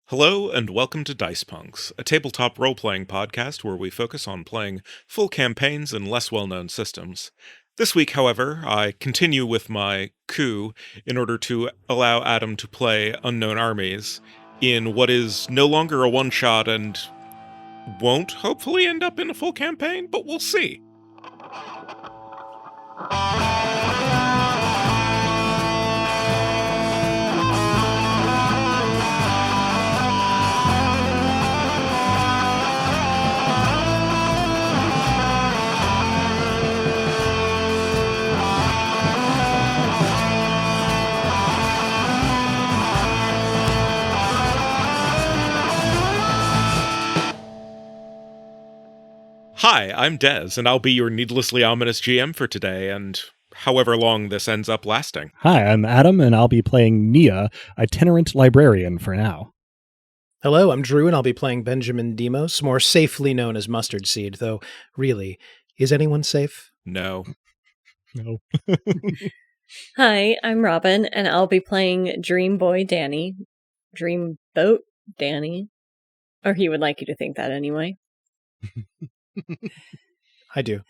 Hello and welcome to Dice Punks, a tabletop role-playing podcast where we focus on playing full campaigns in less well-known systems. This week, however, I continue with my coup in order to allow Adam to play Unknown Armies in what is no longer a one-shot and won't hopefully end up in a full campaign, but we'll see. Hi, I'm Dez, and I'll be your needlessly ominous GM for today, and however long this ends up lasting. Hi, I'm Adam, and I'll be playing Nia, itinerant librarian for now. Hello, I'm Drew, and I'll be playing Benjamin Demos, more safely known as Mustard Seed, though, really, is anyone safe? No. No. Hi, I'm Robin, and I'll be playing Dream Boy Danny. Dreamboat Danny. Or he would like you to think that anyway. I do.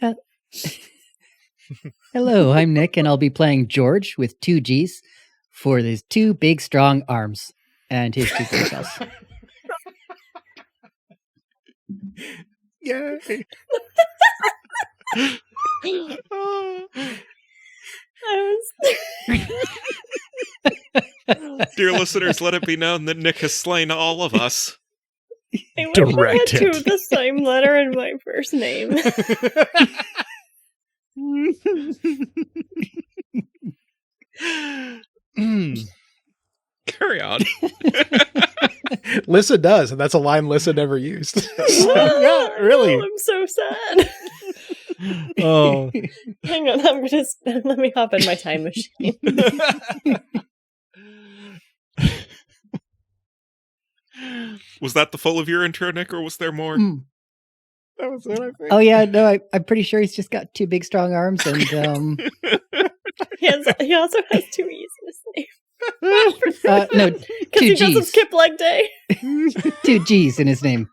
Hello, I'm Nick, and I'll be playing George with two G's for his two big, strong arms and his two brain cells. Yay! Dear listeners, let it be known that Nick has slain all of us. I wish I had Directed. two of the same letter in my first name. Carry on. Lissa does, and that's a line Lissa never used. Yeah, really. Oh, I'm so sad. Oh, Hang on, let me hop in my time machine. Was that the full of your intro, Nick, or was there more? That was it, I think. Oh yeah, no, I'm pretty sure he's just got two big, strong arms, and He also has two E's in his name. no, Because two he doesn't G's, skip leg day. two G's in his name.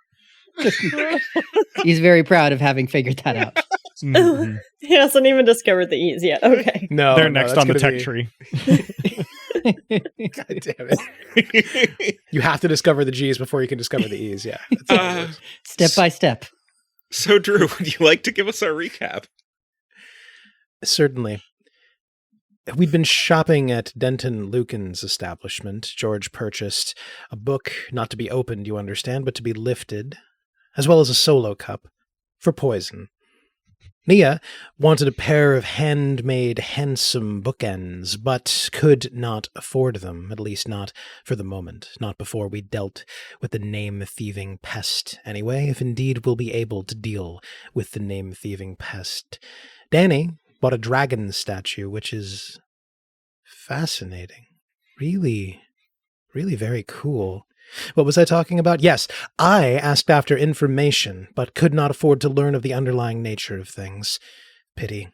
He's very proud of having figured that out. mhm. He hasn't even discovered the E's yet. Okay. No, They're no, next that's on the gonna tech be- tree. God damn it. You have to discover the G's before you can discover the E's, yeah. That's how it works. Step by step. So, Drew, would you like to give us our recap? Certainly. We'd been shopping at Denton Lucan's establishment. George purchased a book, not to be opened, you understand, but to be lifted, as well as a solo cup, for poison. Nia wanted a pair of handmade, handsome bookends, but could not afford them, at least not for the moment, not before we dealt with the name-thieving pest. Anyway, if indeed we'll be able to deal with the name-thieving pest. Danny bought a dragon statue, which is fascinating. Really, really very cool. What was I talking about? Yes, I asked after information, but could not afford to learn of the underlying nature of things. Pity.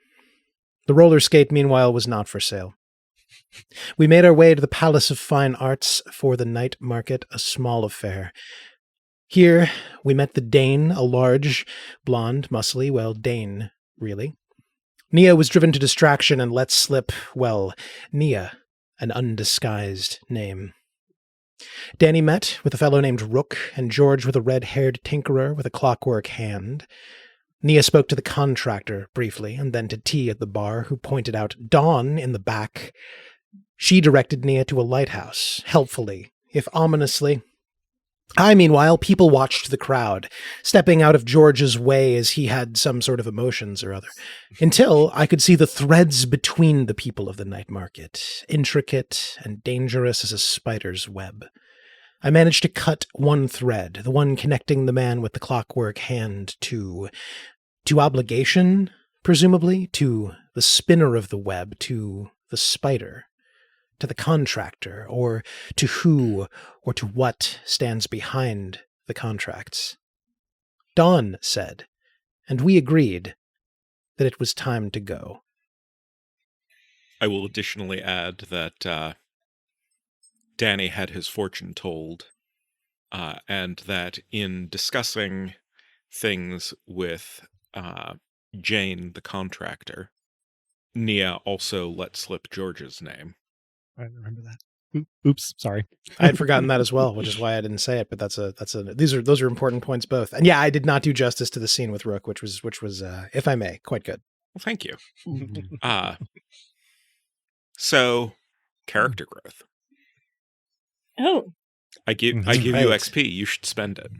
The roller skate, meanwhile, was not for sale. We made our way to the Palace of Fine Arts for the night market, a small affair. Here we met the Dane, a large, blonde, muscly, well, Dane, really. Nia was driven to distraction and let slip, well, Nia, an undisguised name. Danny met with a fellow named Rook, and George with a red-haired tinkerer with a clockwork hand. Nia spoke to the contractor briefly, and then to T at the bar, who pointed out Dawn in the back. She directed Nia to a lighthouse, helpfully, if ominously. I, meanwhile, people watched the crowd, stepping out of George's way as he had some sort of emotions or other, until I could see the threads between the people of the night market, intricate and dangerous as a spider's web. I managed to cut one thread, the one connecting the man with the clockwork hand to obligation, presumably, to the spinner of the web, to the spider, to the contractor, or to who or to what stands behind the contracts. Dawn said, and we agreed, that it was time to go. I will additionally add that Danny had his fortune told and that in discussing things with Jane, the contractor, Nia also let slip George's name. I remember that. Oops, sorry. I had forgotten that as well, which is why I didn't say it. But those are important points both. And yeah, I did not do justice to the scene with Rook, which was if I may, quite good. Well, thank you. So character growth. Oh. I give Right. you XP. You should spend it.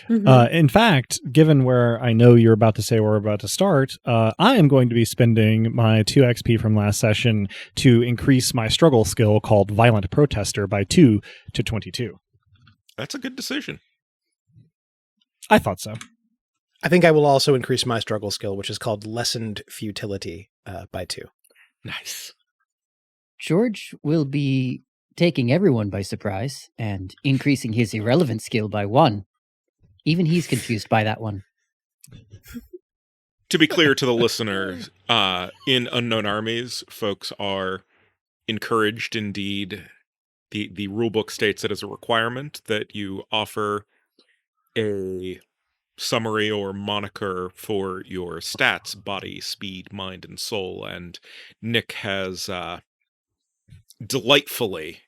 In fact, given where I know you're about to say we're about to start, I am going to be spending my 2 XP from last session to increase my struggle skill called Violent Protester by 2 to 22. That's a good decision. I thought so. I think I will also increase my struggle skill, which is called Lessened Futility, by 2. Nice. George will be taking everyone by surprise and increasing his irrelevant skill by 1. Even he's confused by that one. To be clear to the listener, in Unknown Armies, folks are encouraged, indeed, the rulebook states it as a requirement that you offer a summary or moniker for your stats: body, speed, mind, and soul. And Nick has delightfully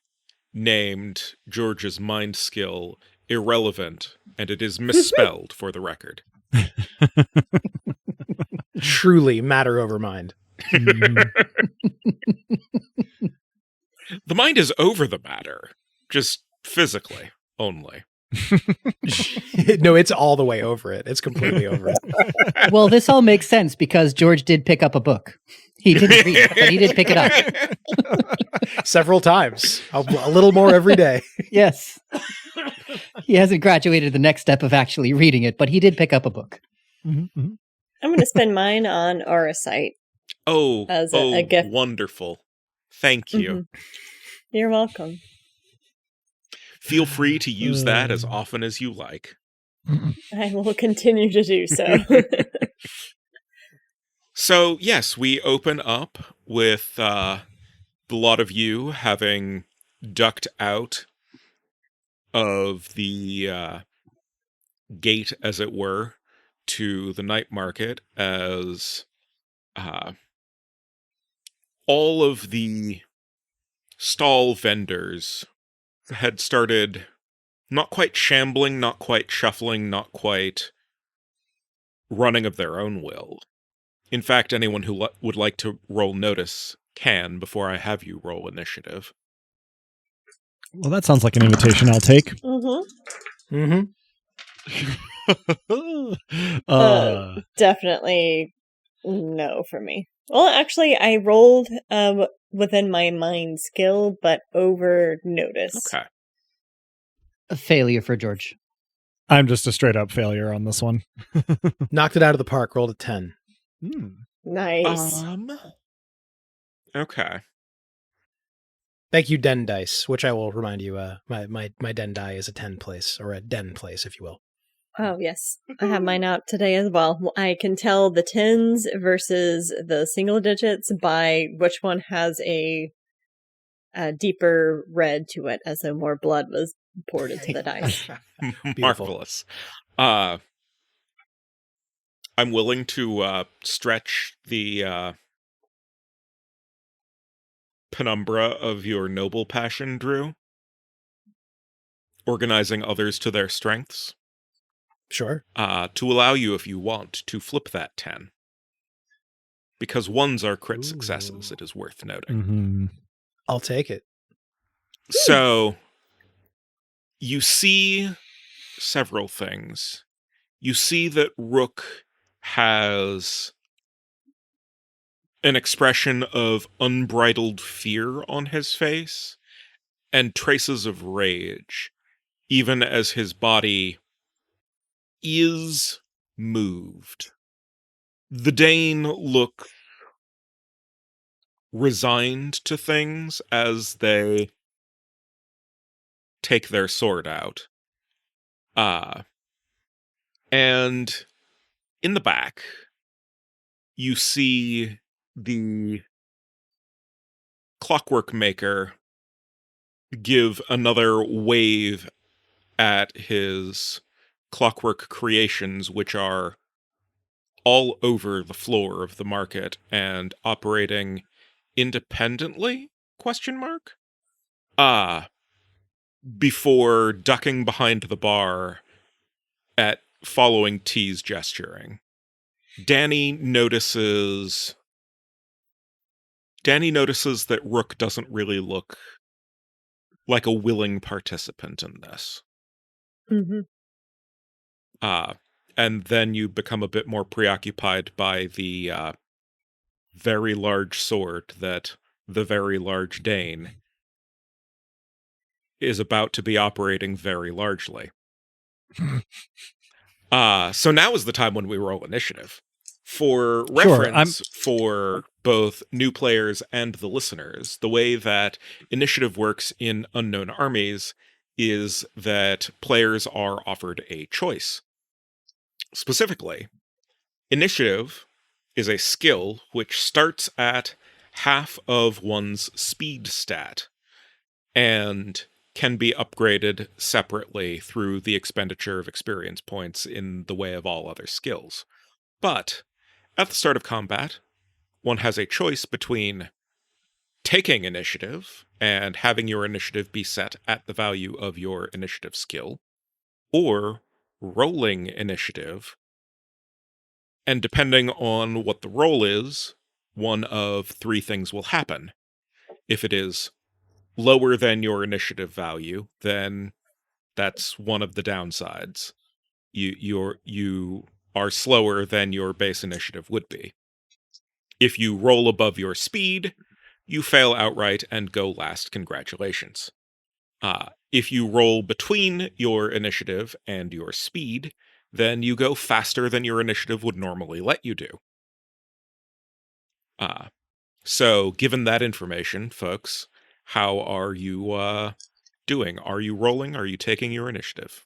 named George's mind skill irrelevant, and it is misspelled for the record. Truly matter over mind. The mind is over the matter, just physically only. No, it's all the way over it. It's completely over it. Well, this all makes sense because George did pick up a book. He didn't read it, but he did pick it up. Several times. A little more every day. Yes. He hasn't graduated the next step of actually reading it, but he did pick up a book. I'm going to spend mine on Auracite. Oh, As a gift. Wonderful. Thank you. Mhm. You're welcome. Feel free to use that as often as you like. I will continue to do so. So, yes, we open up with a lot of you having ducked out of the gate, as it were, to the night market, as all of the stall vendors had started not quite shambling, not quite shuffling, not quite running of their own will. In fact, anyone who would like to roll notice can before I have you roll initiative. Well, that sounds like an invitation I'll take. Mm-hmm. Definitely no for me. Well, actually, I rolled within my mind skill, but over notice. Okay. A failure for George. I'm just a straight up failure on this one. Knocked it out of the park, rolled a 10. Nice. Okay. Thank you, Den Dice, which I will remind you, my Den Die is a 10 place, or a Den place, if you will. Oh, yes. I have mine out today as well. I can tell the tens versus the single digits by which one has a deeper red to it, as though more blood was poured into the dice. Marvelous. I'm willing to stretch the penumbra of your noble passion, Drew. Organizing others to their strengths. Sure. To allow you, if you want, to flip that 10. Because ones are crit successes, it is worth noting. I'll take it. So, you see several things. You see that Rook has an expression of unbridled fear on his face and traces of rage, even as his body is moved. The Dane looks resigned to things as they take their sword out. And in the back, you see the clockwork maker give another wave at his clockwork creations, which are all over the floor of the market and operating independently, ? Before ducking behind the bar at following T's gesturing. Danny notices that Rook doesn't really look like a willing participant in this. Mm-hmm. And then you become a bit more preoccupied by the very large sword that the very large Dane is about to be operating very largely. So now is the time when we roll initiative. For reference, for both new players and the listeners, the way that initiative works in Unknown Armies is that players are offered a choice. Specifically, initiative is a skill which starts at half of one's speed stat and can be upgraded separately through the expenditure of experience points in the way of all other skills. But at the start of combat, one has a choice between taking initiative and having your initiative be set at the value of your initiative skill, or rolling initiative. And depending on what the roll is, one of three things will happen. If it is lower than your initiative value, then that's one of the downsides. You are slower than your base initiative would be. If you roll above your speed, you fail outright and go last. Congratulations. If you roll between your initiative and your speed, then you go faster than your initiative would normally let you do. So given that information, folks, how are you doing? Are you rolling? Are you taking your initiative?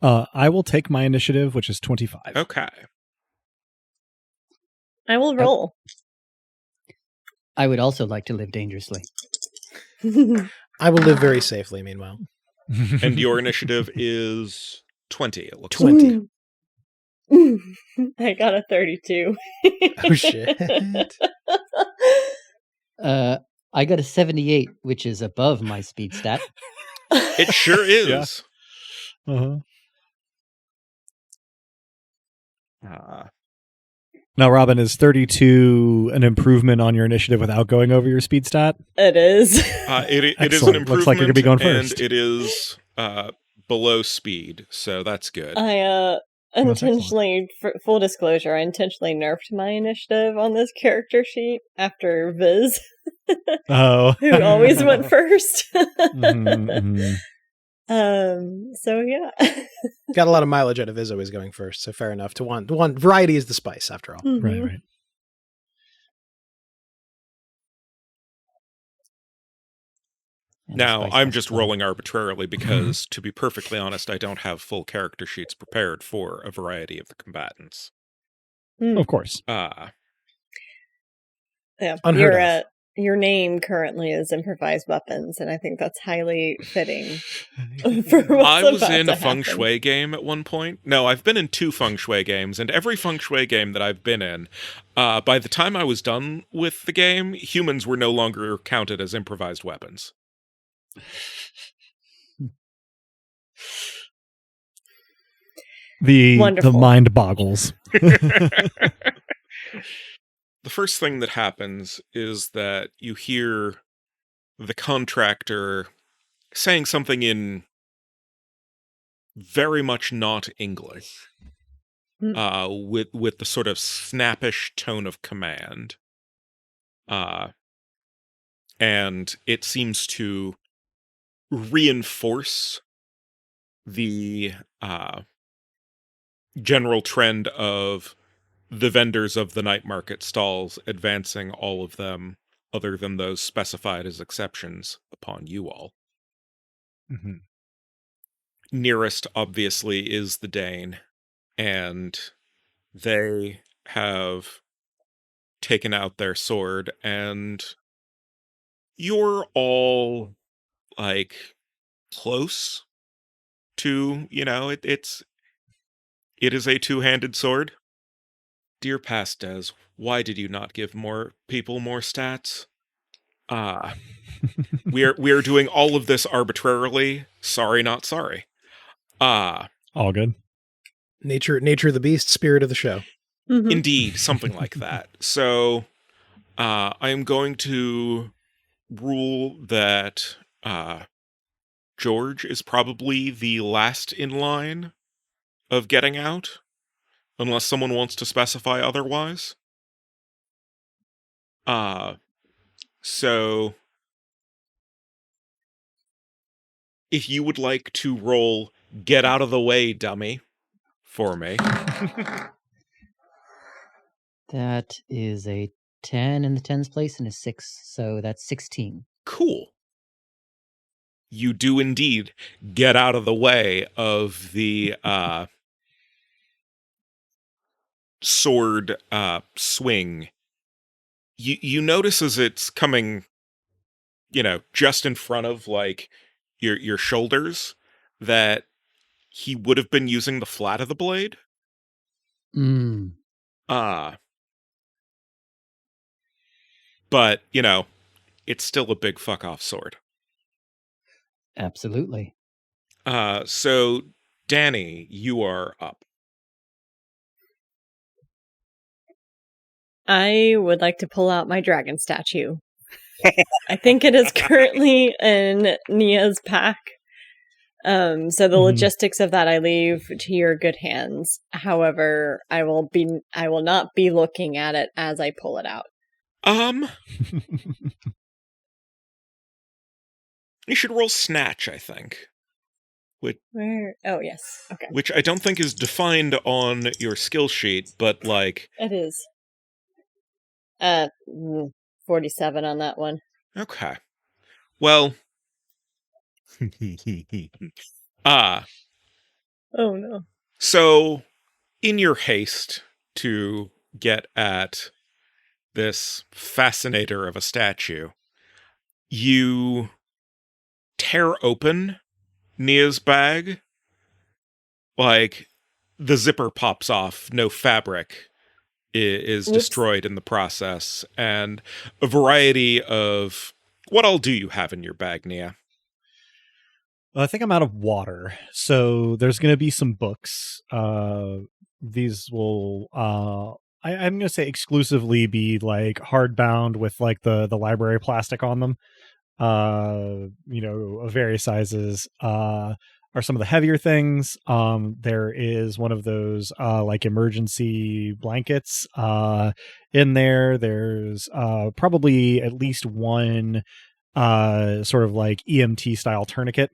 I will take my initiative, which is 25. Okay. I will roll. I would also like to live dangerously. I will live very safely, meanwhile. And your initiative is 20, it looks 20. I got a 32. Oh, shit. I got a 78, which is above my speed stat. It sure is. Yeah. Uh-huh. Now, Robin, is 32 an improvement on your initiative without going over your speed stat? It is. It is an Excellent. improvement. Looks like you're gonna be going first. And it is below speed, so that's good. I intentionally, for full disclosure, I intentionally nerfed my initiative on this character sheet after Viz, Oh. who always went first. Mm-hmm. So yeah. Got a lot of mileage out of Izzo is going first, so fair enough. To want variety is the spice, after all. Mhm. Right. And Now, spice I'm must just flow. rolling arbitrarily because, to be perfectly honest, I don't have full character sheets prepared for a variety of the combatants. Of course. Yeah, Unheard of. your name currently is improvised weapons, and I think that's highly fitting. For what's I was about in to a feng happen. shui game at one point. No, I've been in 2 feng shui games, and every feng shui game that I've been in, by the time I was done with the game, humans were no longer counted as improvised weapons. The Wonderful. mind boggles. The first thing that happens is that you hear the contractor saying something in very much not English, with the sort of snappish tone of command. And it seems to reinforce the general trend of the vendors of the night market stalls advancing all of them, other than those specified as exceptions, upon you all. Mm-hmm. Nearest, obviously, is the Dane, and they have taken out their sword, and you're all, like, close to, it is a two-handed sword. Dear past Des, why did you not give more people more stats? We're doing all of this arbitrarily. Sorry, not sorry. All good. Nature of the beast, spirit of the show. Mhm. Indeed, something like that. So, I am going to rule that George is probably the last in line of getting out, unless someone wants to specify otherwise. So if you would like to roll Get Out of the Way, Dummy, for me. That is a 10 in the tens place and a 6, so that's 16. Cool. You do indeed get out of the way of the sword swing. You notice as it's coming, just in front of like your shoulders, that he would have been using the flat of the blade. But, it's still a big fuck off sword. Absolutely. So Danny, you are up. I would like to pull out my dragon statue. I think it is currently in Nia's pack. So the logistics of that I leave to your good hands. However, I will not be looking at it as I pull it out. You should roll Snatch, I think. Where? Oh, yes. Okay. Which I don't think is defined on your skill sheet, but like... It is. 47 on that one. Okay. Well... Oh, no. So, in your haste to get at this fascinator of a statue, you tear open Nia's bag. Like, the zipper pops off, no fabric is destroyed in the process, and a variety of... What all do you have in your bag, Nia? I think I'm out of water, so there's going to be some books. These will, I'm going to say exclusively be like hardbound with like the library plastic on them. Of various sizes. Are some of the heavier things. There is one of those like emergency blankets in there. There's probably at least one sort of like EMT style tourniquet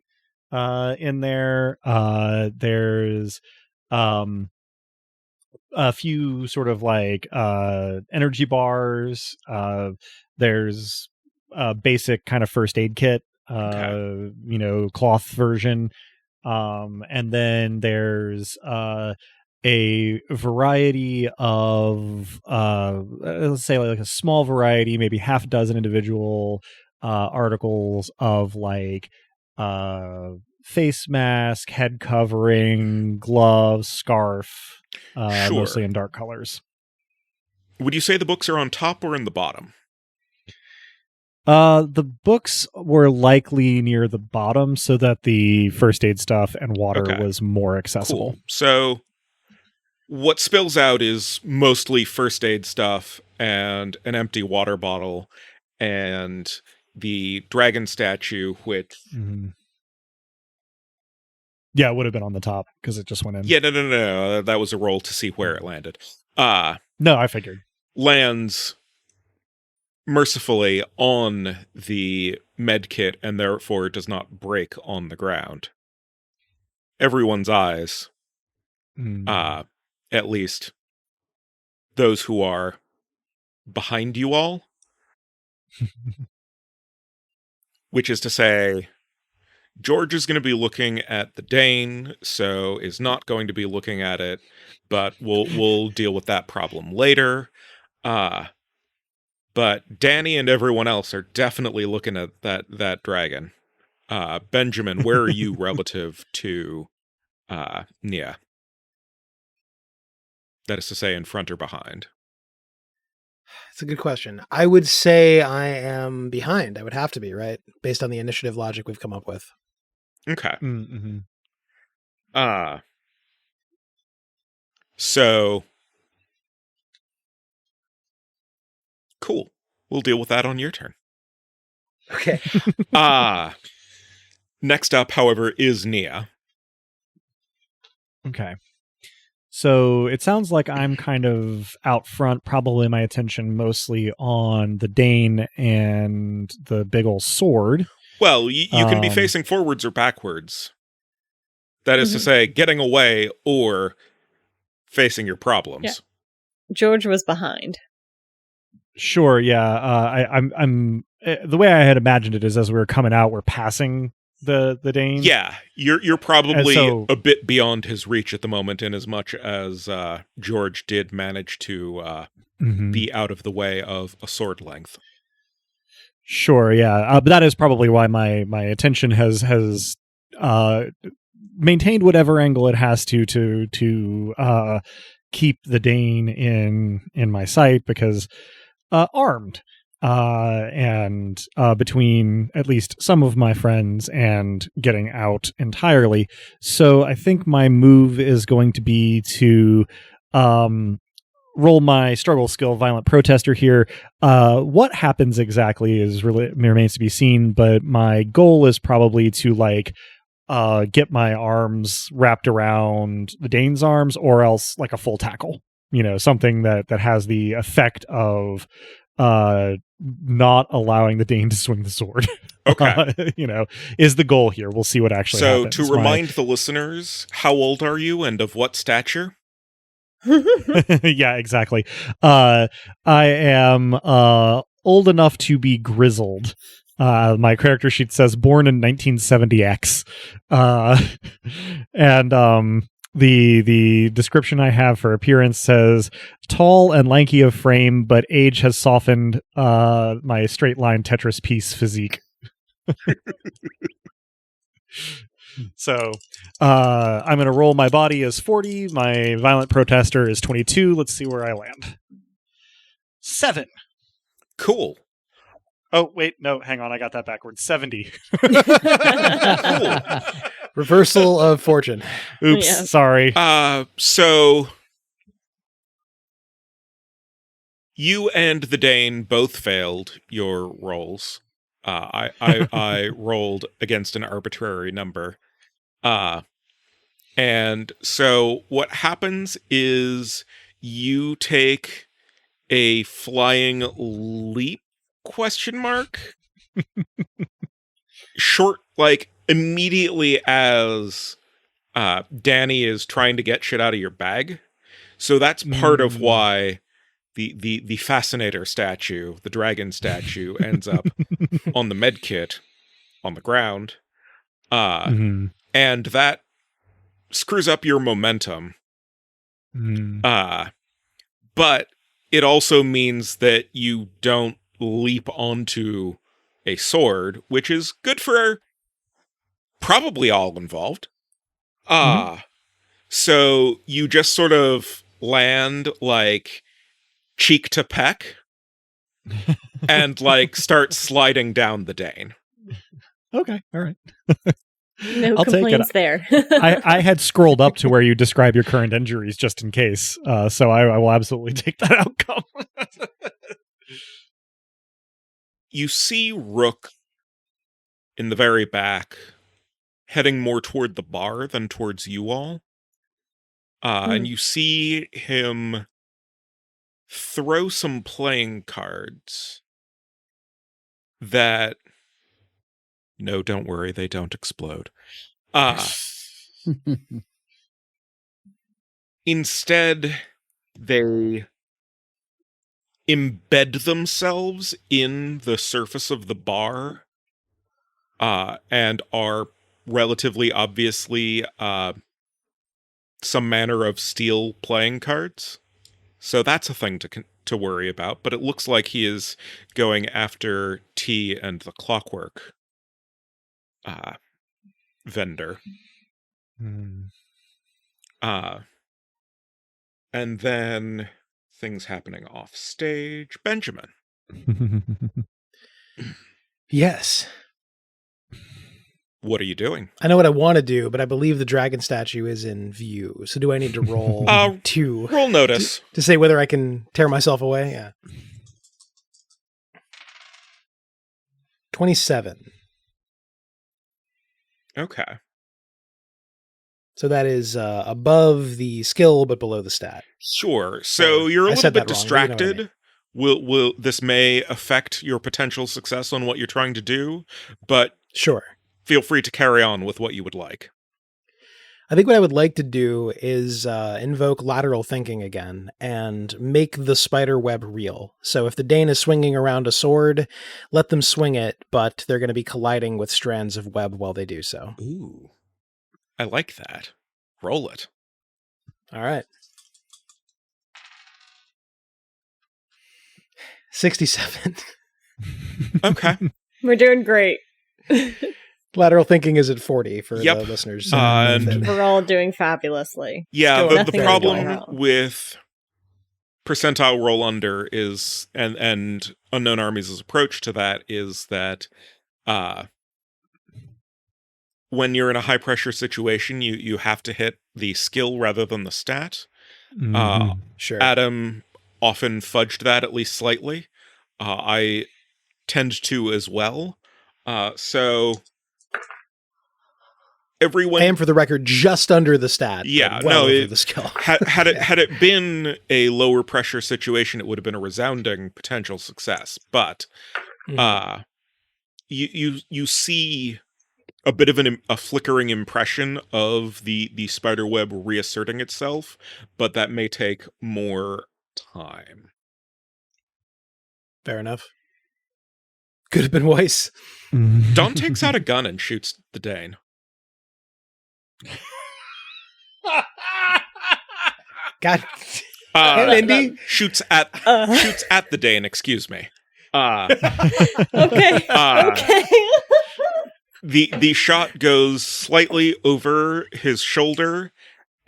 in there. There's a few sort of like energy bars. There's a basic kind of first aid kit, cloth version. And then there's a variety of let's say like a small variety, maybe half a dozen individual articles of like face mask, head covering, gloves, scarf, Sure. mostly in dark colors. Would you say the books are on top or in the bottom? The books were likely near the bottom so that the first aid stuff and water was more accessible. Cool. So what spills out is mostly first aid stuff and an empty water bottle and the dragon statue, which... Yeah, it would have been on the top because it just went in. Yeah, no. That was a roll to see where it landed. No, I figured. Lands mercifully on the med kit and therefore does not break on the ground. Everyone's eyes, at least those who are behind you all, which is to say, George is going to be looking at the Dane, so is not going to be looking at it, but we'll deal with that problem later. But Danny and everyone else are definitely looking at that dragon. Benjamin, where are you relative to Nia? That is to say, in front or behind. It's a good question. I would say I am behind. I would have to be, right? Based on the initiative logic we've come up with. Okay. Mm-hmm. So cool. We'll deal with that on your turn. Okay. Next up, however, is Nia. Okay. So it sounds like I'm kind of out front, probably my attention mostly on the Dane and the big old sword. Well, you can be facing forwards or backwards. That is to say, getting away or facing your problems. Yeah. George was behind. Sure, yeah. I'm the way I had imagined it is as we were coming out, we're passing the Dane. Yeah, you're probably so, a bit beyond his reach at the moment, in as much as George did manage to be out of the way of a sword length. Sure, yeah. But that is probably why my attention has maintained whatever angle it has to keep the Dane in my sight, because armed. And between at least some of my friends and getting out entirely. So I think my move is going to be to roll my struggle skill, Violent Protester here. What happens exactly remains to be seen, but my goal is probably to get my arms wrapped around the Dane's arms, or else like a full tackle. Something that has the effect of not allowing the Dane to swing the sword. Okay. Is the goal here. We'll see what actually happens. So to remind the listeners, how old are you and of what stature? Yeah, exactly. I am old enough to be grizzled. My character sheet says born in 1970X. And the description I have for appearance says tall and lanky of frame, but age has softened my straight line Tetris piece physique. So I'm going to roll. My body is 40. My Violent Protester is 22. Let's see where I land. 7. Cool. Oh, wait. No, hang on. I got that backwards. 70. Cool. Reversal of fortune. Oops. Yeah. Sorry. So you and the Dane both failed your rolls. I rolled against an arbitrary number. And so what happens is you take a flying leap ? Short, immediately as Danny is trying to get shit out of your bag. So that's part of why the Fascinator statue, the dragon statue, ends up on the med kit on the ground. And that screws up your momentum. But it also means that you don't leap onto a sword, which is good for probably all involved. So you just sort of land cheek to peck and start sliding down the Dane. Okay, all right. No I'll take complaints it. there. I had scrolled up to where you describe your current injuries just in case, so I will absolutely take that outcome. You see Rook in the very back, heading more toward the bar than towards you all. And you see him throw some playing cards that... No, don't worry, they don't explode. Instead, they embed themselves in the surface of the bar, and are relatively obviously some manner of steel playing cards. So that's a thing to worry about, but it looks like he is going after T and the clockwork vendor. And then things happening off stage. Benjamin. Yes. What are you doing? I know what I want to do, but I believe the dragon statue is in view. So do I need to roll Roll notice. to say whether I can tear myself away? Yeah. 27. Okay. So that is above the skill, but below the stat. Sure. So you're a I little said bit that wrong, but you know what I distracted. mean. Will this may affect your potential success on what you're trying to do, but Sure. feel free to carry on with what you would like. I think what I would like to do is invoke lateral thinking again and make the spider web real. So if the Dane is swinging around a sword, let them swing it, but they're going to be colliding with strands of web while they do so. Ooh. I like that. Roll it. All right. 67. Okay. We're doing great. Lateral thinking is at 40 for Yep. the listeners. And We're all doing fabulously. yeah, Still the nothing is going problem wrong. with percentile roll under is, and Unknown Armies' approach to that is that when you're in a high pressure situation, you have to hit the skill rather than the stat. Sure. Adam often fudged that at least slightly. I tend to as well. So everyone, I am, for the record, just under the stat. but Yeah, well no, over the skill. had it been a lower pressure situation, it would have been a resounding potential success. But you see a bit of a flickering impression of the spider web reasserting itself, but that may take more time. Fair enough. Could have been worse. Don takes out a gun and shoots the Dane. God. Hey, Lindy. Shoots at the Dane. Excuse me. Okay. Okay. The shot goes slightly over his shoulder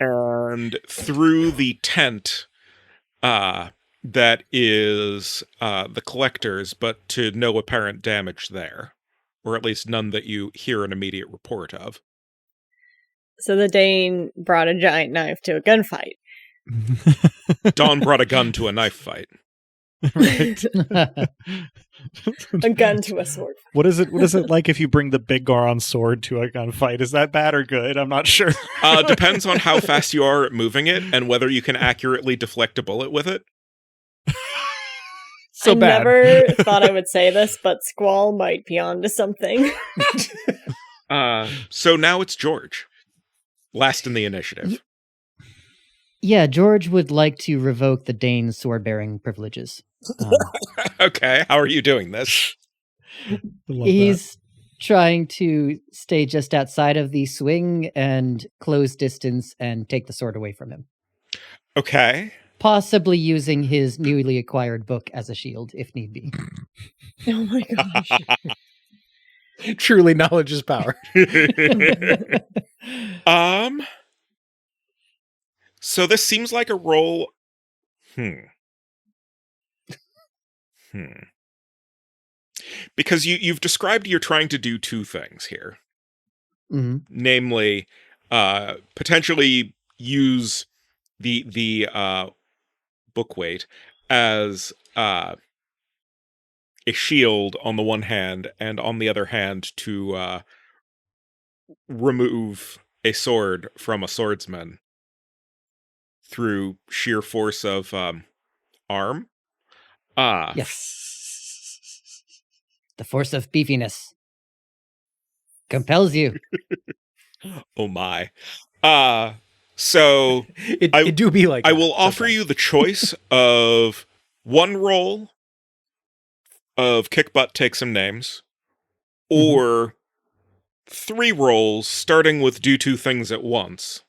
and through the tent that is the collector's, but to no apparent damage there, or at least none that you hear an immediate report of. So the Dane brought a giant knife to a gunfight. Dawn brought a gun to a knife fight. Right. A gun to a sword. What is it like if you bring the big Goron sword to a gunfight? Is that bad or good? I'm not sure. Depends on how fast you are at moving it and whether you can accurately deflect a bullet with it. So I bad. never thought I would say this, but Squall might be onto something. So now it's George. Last in the initiative. Yeah, George would like to revoke the Dane's sword-bearing privileges. Okay, how are you doing this? He's trying to stay just outside of the swing and close distance and take the sword away from him. Okay. Possibly using his newly acquired book as a shield, if need be. Oh my gosh. Truly, knowledge is power. So this seems like a roll. Because you've described you're trying to do two things here. Mm-hmm. Namely, potentially use the book weight as a shield on the one hand, and on the other hand to remove a sword from a swordsman through sheer force of arm. Yes. The force of beefiness compels you. Oh my. So It do be like I that will offer sometimes. you the choice of one roll of kick butt, take some names, or 3 rolls starting with do 2 things at once.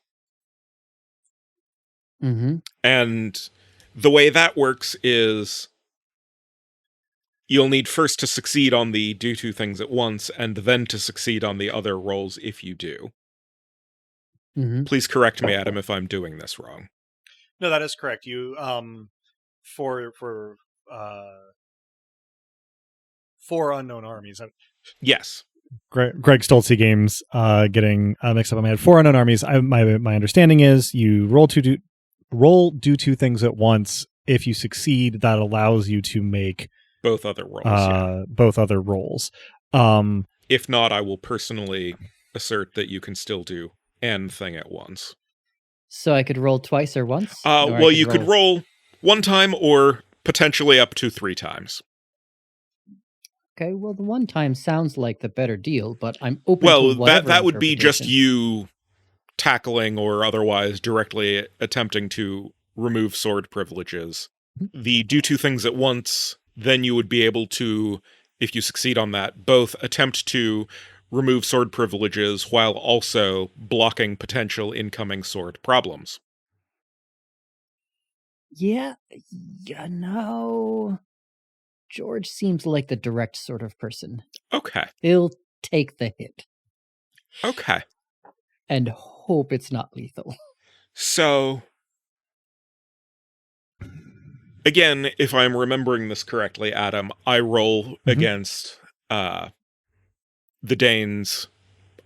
Mm-hmm. And the way that works is you'll need first to succeed on the do 2 things at once, and then to succeed on the other rolls if you do. Please correct me, Adam, if I'm doing this wrong. No, that is correct. You for Unknown Armies. Yes. Greg Stoltze games getting mixed up in my head. For Unknown Armies, my understanding is you roll do two things at once. If you succeed, that allows you to make both other rolls. Both other rolls. If not, I will personally assert that you can still do an thing at once. So I could roll twice or once? Well, you could roll one time or potentially up to 3 times. Okay, well, the one time sounds like the better deal, but I'm open to Well, whatever that would be just interpretation. you tackling or otherwise directly attempting to remove sword privileges. The do 2 things at once, then you would be able to, if you succeed on that, both attempt to remove sword privileges while also blocking potential incoming sword problems. Yeah, no. George seems like the direct sort of person. Okay. He'll take the hit. Okay. And hope it's not lethal. So, again, if I'm remembering this correctly, Adam, I roll against the Dane's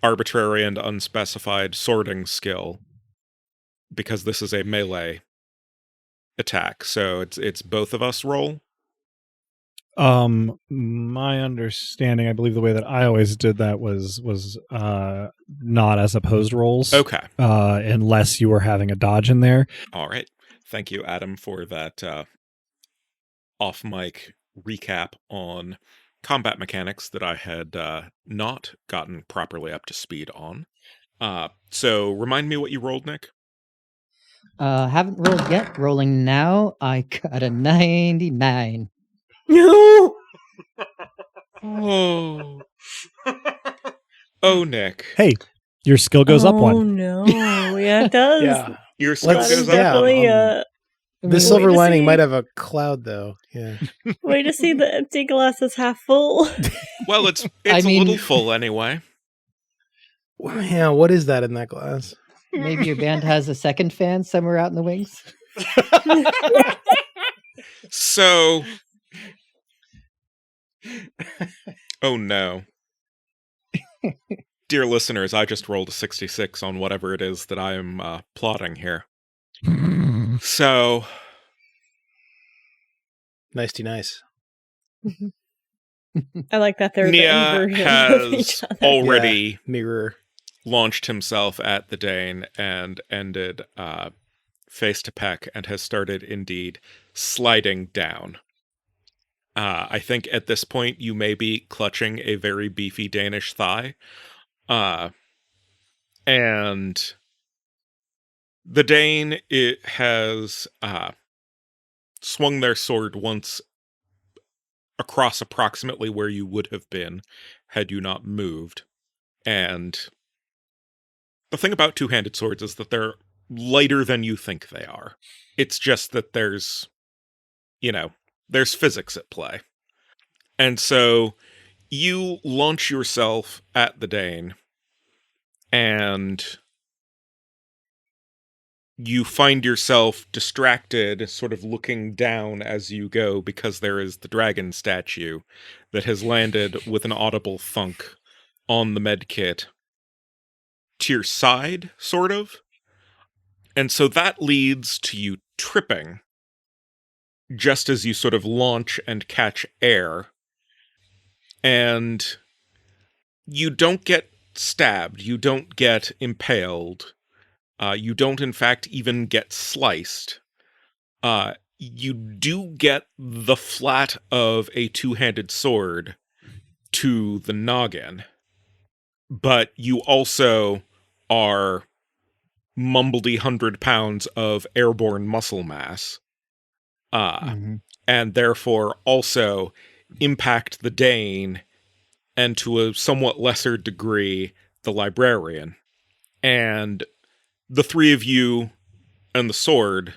arbitrary and unspecified sorting skill because this is a melee attack. So it's both of us roll. My understanding, I believe the way that I always did that was not as opposed rolls. Okay. Unless you were having a dodge in there. All right. Thank you, Adam, for that off-mic recap on combat mechanics that I had not gotten properly up to speed on. So remind me what you rolled, Nick. Haven't rolled yet. Rolling now. I got a 99. No! Oh. Oh, Nick. Hey, your skill goes up one. Oh, no. Yeah, it does. Yeah. Your skill Let's- goes yeah, up. Definitely The silver lining might have a cloud, though. Yeah. way to see the empty glass is half full. Well, it's I a mean- little full anyway. Yeah, what is that in that glass? Maybe your band has a second fan somewhere out in the wings. So... Oh, no. Dear listeners, I just rolled a 66 on whatever it is that I am plotting here. So... Nice. I like that they're the Nia inversion of each has other. already Mirror. launched himself at the Dane and ended face to peck and has started indeed sliding down. I think at this point you may be clutching a very beefy Danish thigh. And the Dane has swung their sword once across approximately where you would have been had you not moved. And the thing about two-handed swords is that they're lighter than you think they are. It's just that there's physics at play. And so you launch yourself at the Dane, and you find yourself distracted, sort of looking down as you go, because there is the dragon statue that has landed with an audible thunk on the medkit to your side, sort of. And so that leads to you tripping just as you sort of launch and catch air. And you don't get stabbed, you don't get impaled, you don't in fact even get sliced. You do get the flat of a two-handed sword to the noggin, but you also are mumbledy 100 pounds of airborne muscle mass, and therefore also impact the Dane, and to a somewhat lesser degree, the librarian. And the three of you and the sword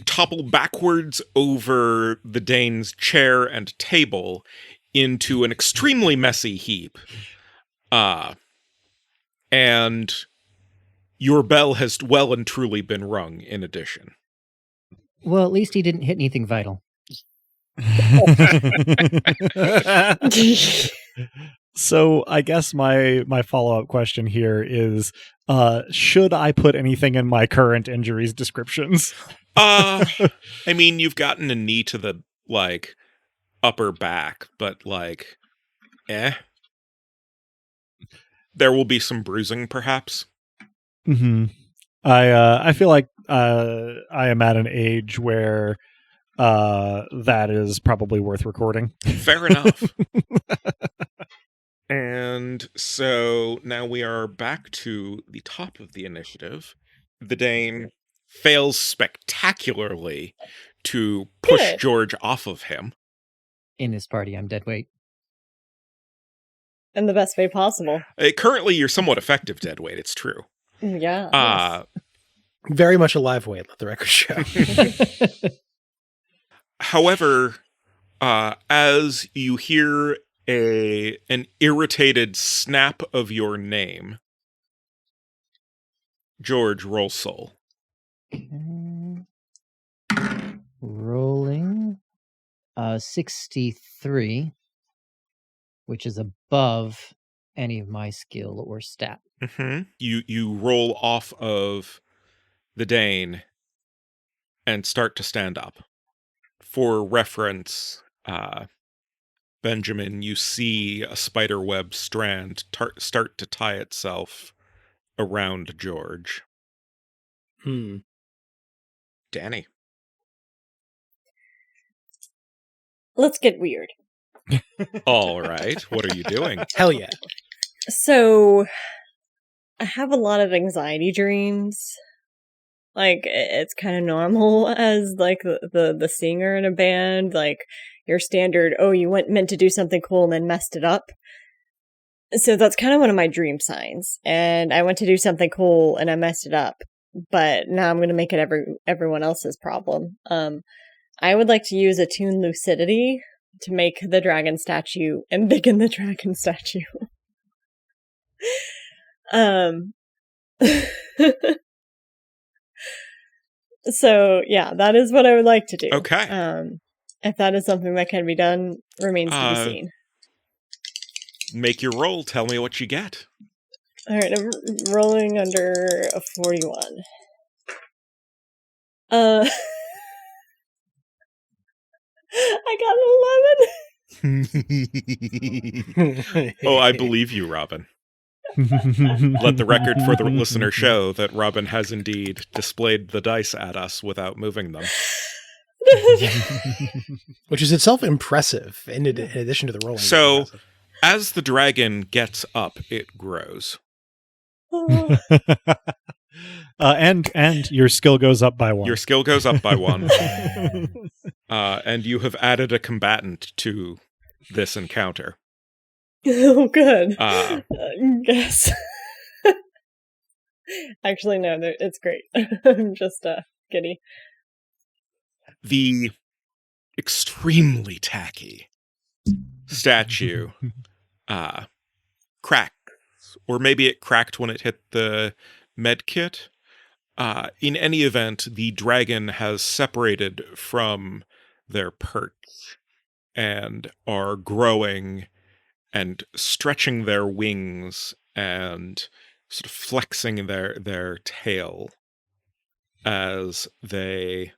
topple backwards over the Dane's chair and table into an extremely messy heap. And your bell has well and truly been rung in addition. Well, at least he didn't hit anything vital. So I guess my follow-up question here is, should I put anything in my current injuries descriptions? I mean, you've gotten a knee to the, like, upper back, but, like, There will be some bruising, perhaps. Mm-hmm. I feel like I am at an age where that is probably worth recording. Fair enough. And so now we are back to the top of the initiative. The Dane fails spectacularly to push Good. George off of him. In this party, I'm dead weight. In the best way possible. Currently, you're somewhat effective dead weight, it's true. Yeah. Yes. Very much a live weight, let the record show. However, as you hear an irritated snap of your name, George, roll soul. Okay. Rolling 63, which is above any of my skill or stat. Mm-hmm. You roll off of the Dane and start to stand up. For reference, Benjamin, you see a spiderweb strand start to tie itself around George. Danny. Let's get weird. All right. What are you doing? Hell yeah. So, I have a lot of anxiety dreams. Like, it's kind of normal as, like, the singer in a band. Like, your standard, oh, you meant to do something cool and then messed it up. So that's kind of one of my dream signs. And I went to do something cool and I messed it up. But now I'm going to make it everyone else's problem. I would like to use attune lucidity to make the dragon statue embiggen the dragon statue. So yeah, that is what I would like to do. Okay. If that is something that can be done, remains to be seen. Make your roll. Tell me what you get. All right, I'm rolling under a 41. I got an 11. Oh, I believe you, Robin. Let the record for the listener show that Robin has indeed displayed the dice at us without moving them. Which is itself impressive, in addition to the rolling. So, as the dragon gets up, it grows. And your skill goes up by 1. Your skill goes up by 1. And you have added a combatant to this encounter. Oh, good. Yes. Actually, no, it's great. I'm just giddy. The extremely tacky statue cracks, or maybe it cracked when it hit the med kit. In any event, the dragon has separated from their perch and are growing and stretching their wings and sort of flexing their tail as they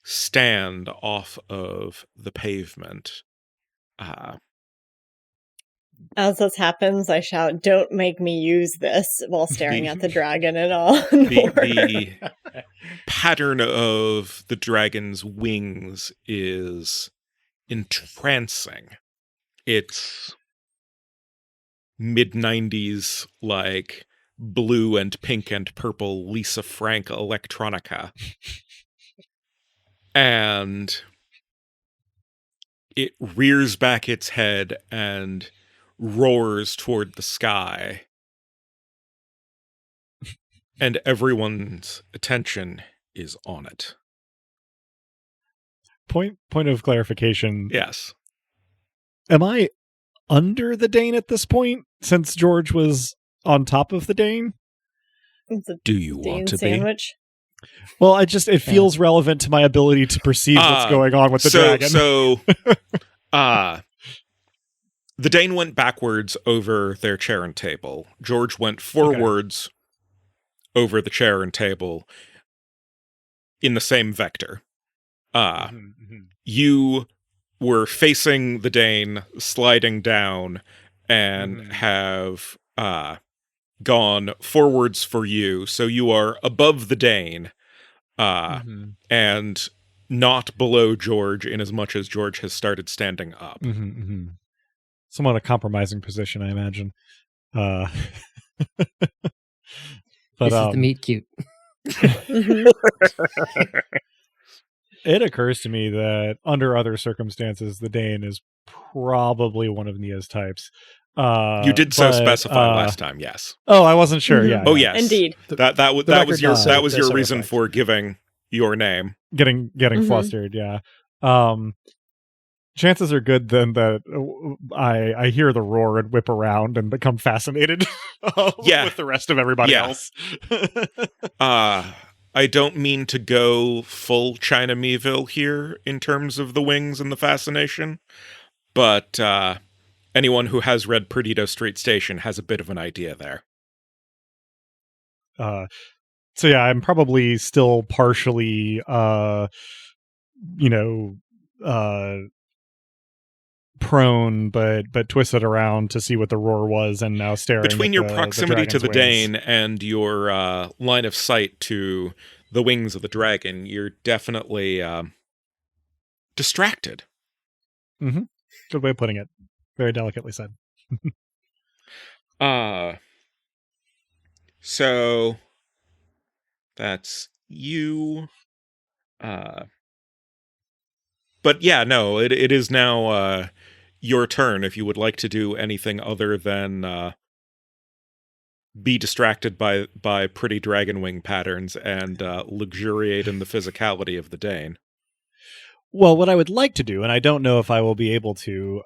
stand off of the pavement. As this happens, I shout, "Don't make me use this," while staring at the dragon and all. The pattern of the dragon's wings is entrancing. It's mid-90s, like, blue and pink and purple Lisa Frank electronica. And it rears back its head and roars toward the sky. And everyone's attention is on it. Point of clarification. Yes. Am I under the Dane at this point, since George was on top of the Dane? It's a Do you want Dane to sandwich. Well, it feels relevant to my ability to perceive what's going on with the dragon. So, the Dane went backwards over their chair and table. George went forwards over the chair and table in the same vector. You were facing the Dane, sliding down, and have gone forwards for you. So you are above the Dane, and not below George, in as much as George has started standing up. Somewhat a compromising position, I imagine. But This is the meet cute. It occurs to me that under other circumstances, the Dane is probably one of Nia's types. You did so specify last time, yes. Oh, I wasn't sure. Yeah. Oh, yes. Indeed. That was your reason for giving your name. Getting flustered. Yeah. Chances are good then that I hear the roar and whip around and become fascinated with the rest of everybody else. I don't mean to go full China Meeville here in terms of the wings and the fascination, but anyone who has read Perdido Street Station has a bit of an idea there. So yeah, I'm probably still partially, prone, but twisted around to see what the roar was, and now staring between at your the proximity to the wings. Dane and your line of sight to the wings of the dragon. You're definitely distracted. Good way of putting it. Very delicately said. So that's you. But yeah, no, it is now your turn if you would like to do anything other than be distracted by pretty dragon wing patterns and luxuriate in the physicality of the Dane. Well, what I would like to do, and I don't know if I will be able to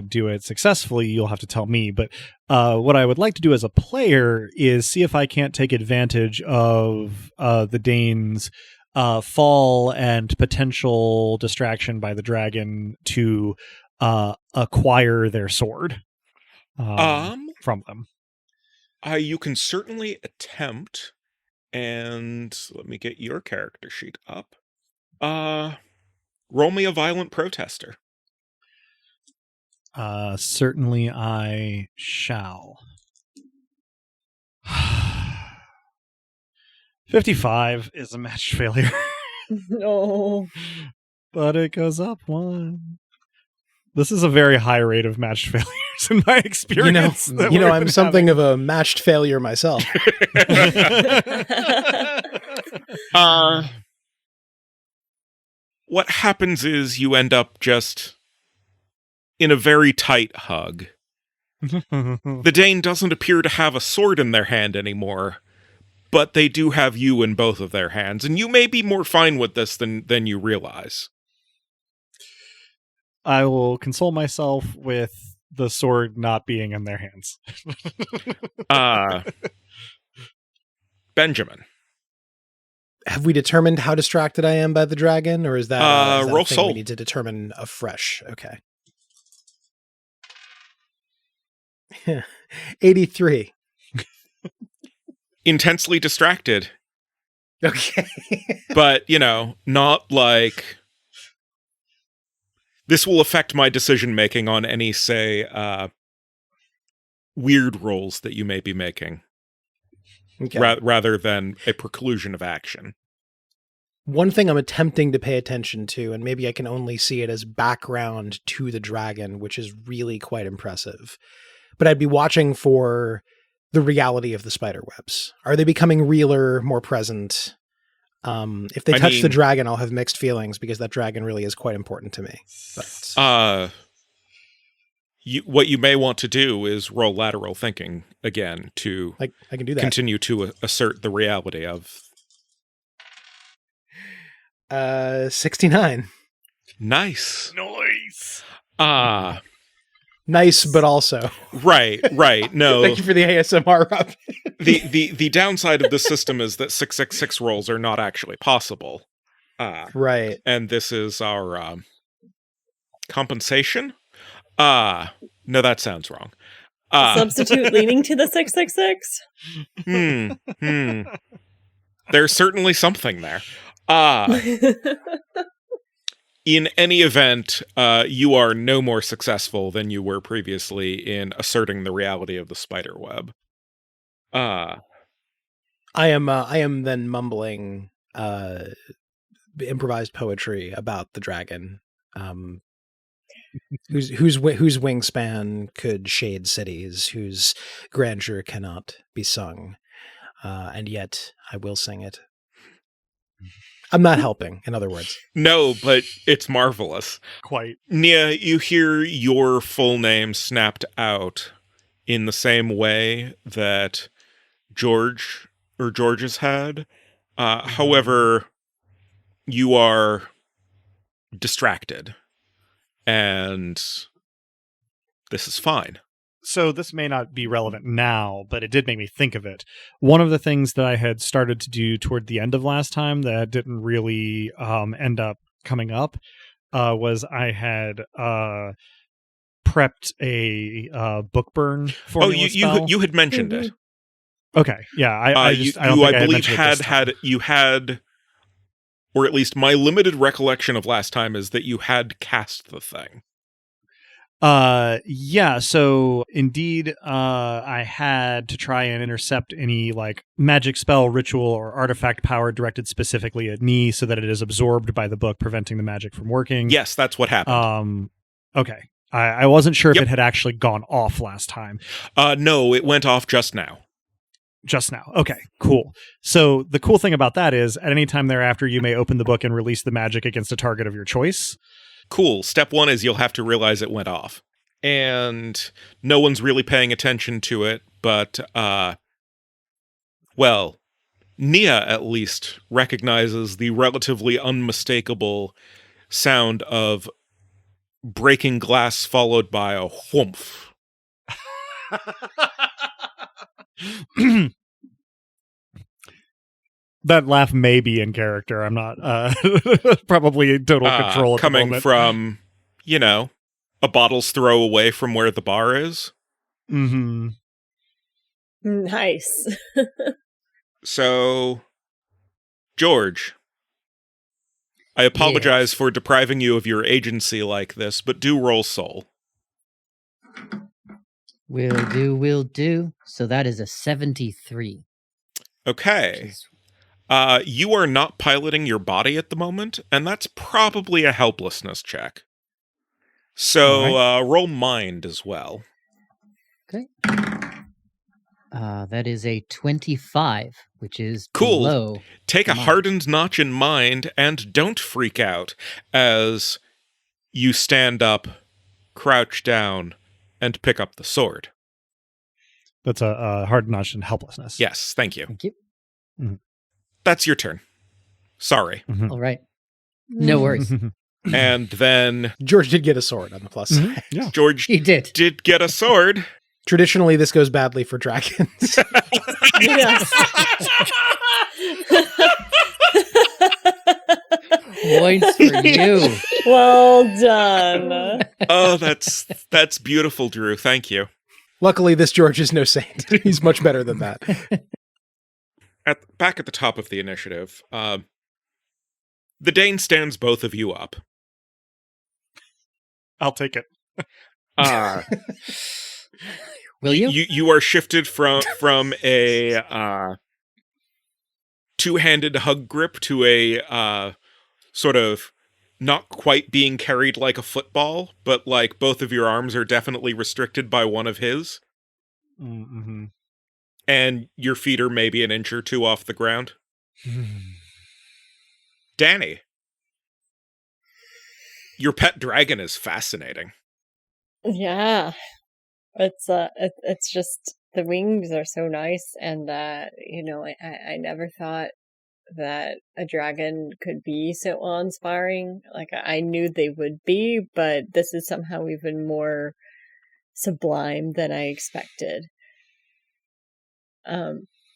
do it successfully, you'll have to tell me, but what I would like to do as a player is see if I can't take advantage of the Dane's fall and potential distraction by the dragon to acquire their sword from them. You can certainly attempt, and let me get your character sheet up. Roll me a violent protester. Certainly I shall. 55 is a matched failure. No. But it goes up one. This is a very high rate of matched failures in my experience. I'm something of a matched failure myself. What happens is you end up just in a very tight hug. The Dane doesn't appear to have a sword in their hand anymore, but they do have you in both of their hands, and you may be more fine with this than you realize. I will console myself with the sword not being in their hands. Benjamin. Have we determined how distracted I am by the dragon, or is that roll a thing soul. we need to determine afresh? Okay. 83. Intensely distracted. Okay. But, not like... This will affect my decision-making on any, say, weird rolls that you may be making. Okay. Rather than a preclusion of action. One thing I'm attempting to pay attention to, and maybe I can only see it as background to the dragon, which is really quite impressive, but I'd be watching for the reality of the spider webs. Are they becoming realer, more present? If they touch the dragon, I'll have mixed feelings because that dragon really is quite important to me. But... what you may want to do is roll lateral thinking again to I can do that. Continue to assert the reality of 69. Nice. Nice, but also. Right. No. Thank you for the ASMR up. The downside of this system is that 666 rolls are not actually possible. Right. And this is our compensation? No, that sounds wrong. Substitute leaning to the 666? There's certainly something there. In any event, you are no more successful than you were previously in asserting the reality of the spider web. I am then mumbling improvised poetry about the dragon, whose wingspan could shade cities, whose grandeur cannot be sung, and yet I will sing it. I'm not helping, in other words. No, but it's marvelous. Quite. Nia, you hear your full name snapped out in the same way that George's had. However, you are distracted, and this is fine. So this may not be relevant now, but it did make me think of it. One of the things that I had started to do toward the end of last time that didn't really end up coming up was I had prepped a book burn formula spell. You had mentioned it. Okay, yeah, I believe you had, or at least my limited recollection of last time is that you had cast the thing. Yeah, so indeed, I had to try and intercept any like magic spell, ritual, or artifact power directed specifically at me so that it is absorbed by the book, preventing the magic from working. Yes, that's what happened. Okay. I wasn't sure if it had actually gone off last time. No, it went off just now. Just now. Okay, cool. So the cool thing about that is at any time thereafter, you may open the book and release the magic against a target of your choice. Cool. Step one is you'll have to realize it went off. And no one's really paying attention to it, but, well, Nia at least recognizes the relatively unmistakable sound of breaking glass followed by a whoomph. That laugh may be in character. I'm not probably in total control at the moment. Coming from, a bottle's throw away from where the bar is. Mm-hmm. Nice. So, George, I apologize for depriving you of your agency like this, but do roll soul. Will do. So that is a 73. Okay. You are not piloting your body at the moment, and that's probably a helplessness check. So, roll mind as well. Okay. That is a 25, which is cool. Below Take a mind. hardened notch in mind, and don't freak out as you stand up, crouch down, and pick up the sword. That's a hard notch in helplessness. Yes, thank you. Thank you. Mm-hmm. That's your turn. Sorry. Mm-hmm. All right. No worries. And then George did get a sword on the plus side. Yeah. George He did. get a sword. Traditionally, this goes badly for dragons. Yes. Points for you. Well done. Oh, that's beautiful, Drew. Thank you. Luckily, this George is no saint. He's much better than that. Back at the top of the initiative, the Dane stands both of you up. I'll take it. Will you? You are shifted from a two-handed hug grip to a sort of not quite being carried like a football, but like both of your arms are definitely restricted by one of his. Mm-hmm. And your feet are maybe an inch or two off the ground. Danny, your pet dragon is fascinating. Yeah. It's just the wings are so nice, and I never thought that a dragon could be so awe-inspiring. Like, I knew they would be, but this is somehow even more sublime than I expected.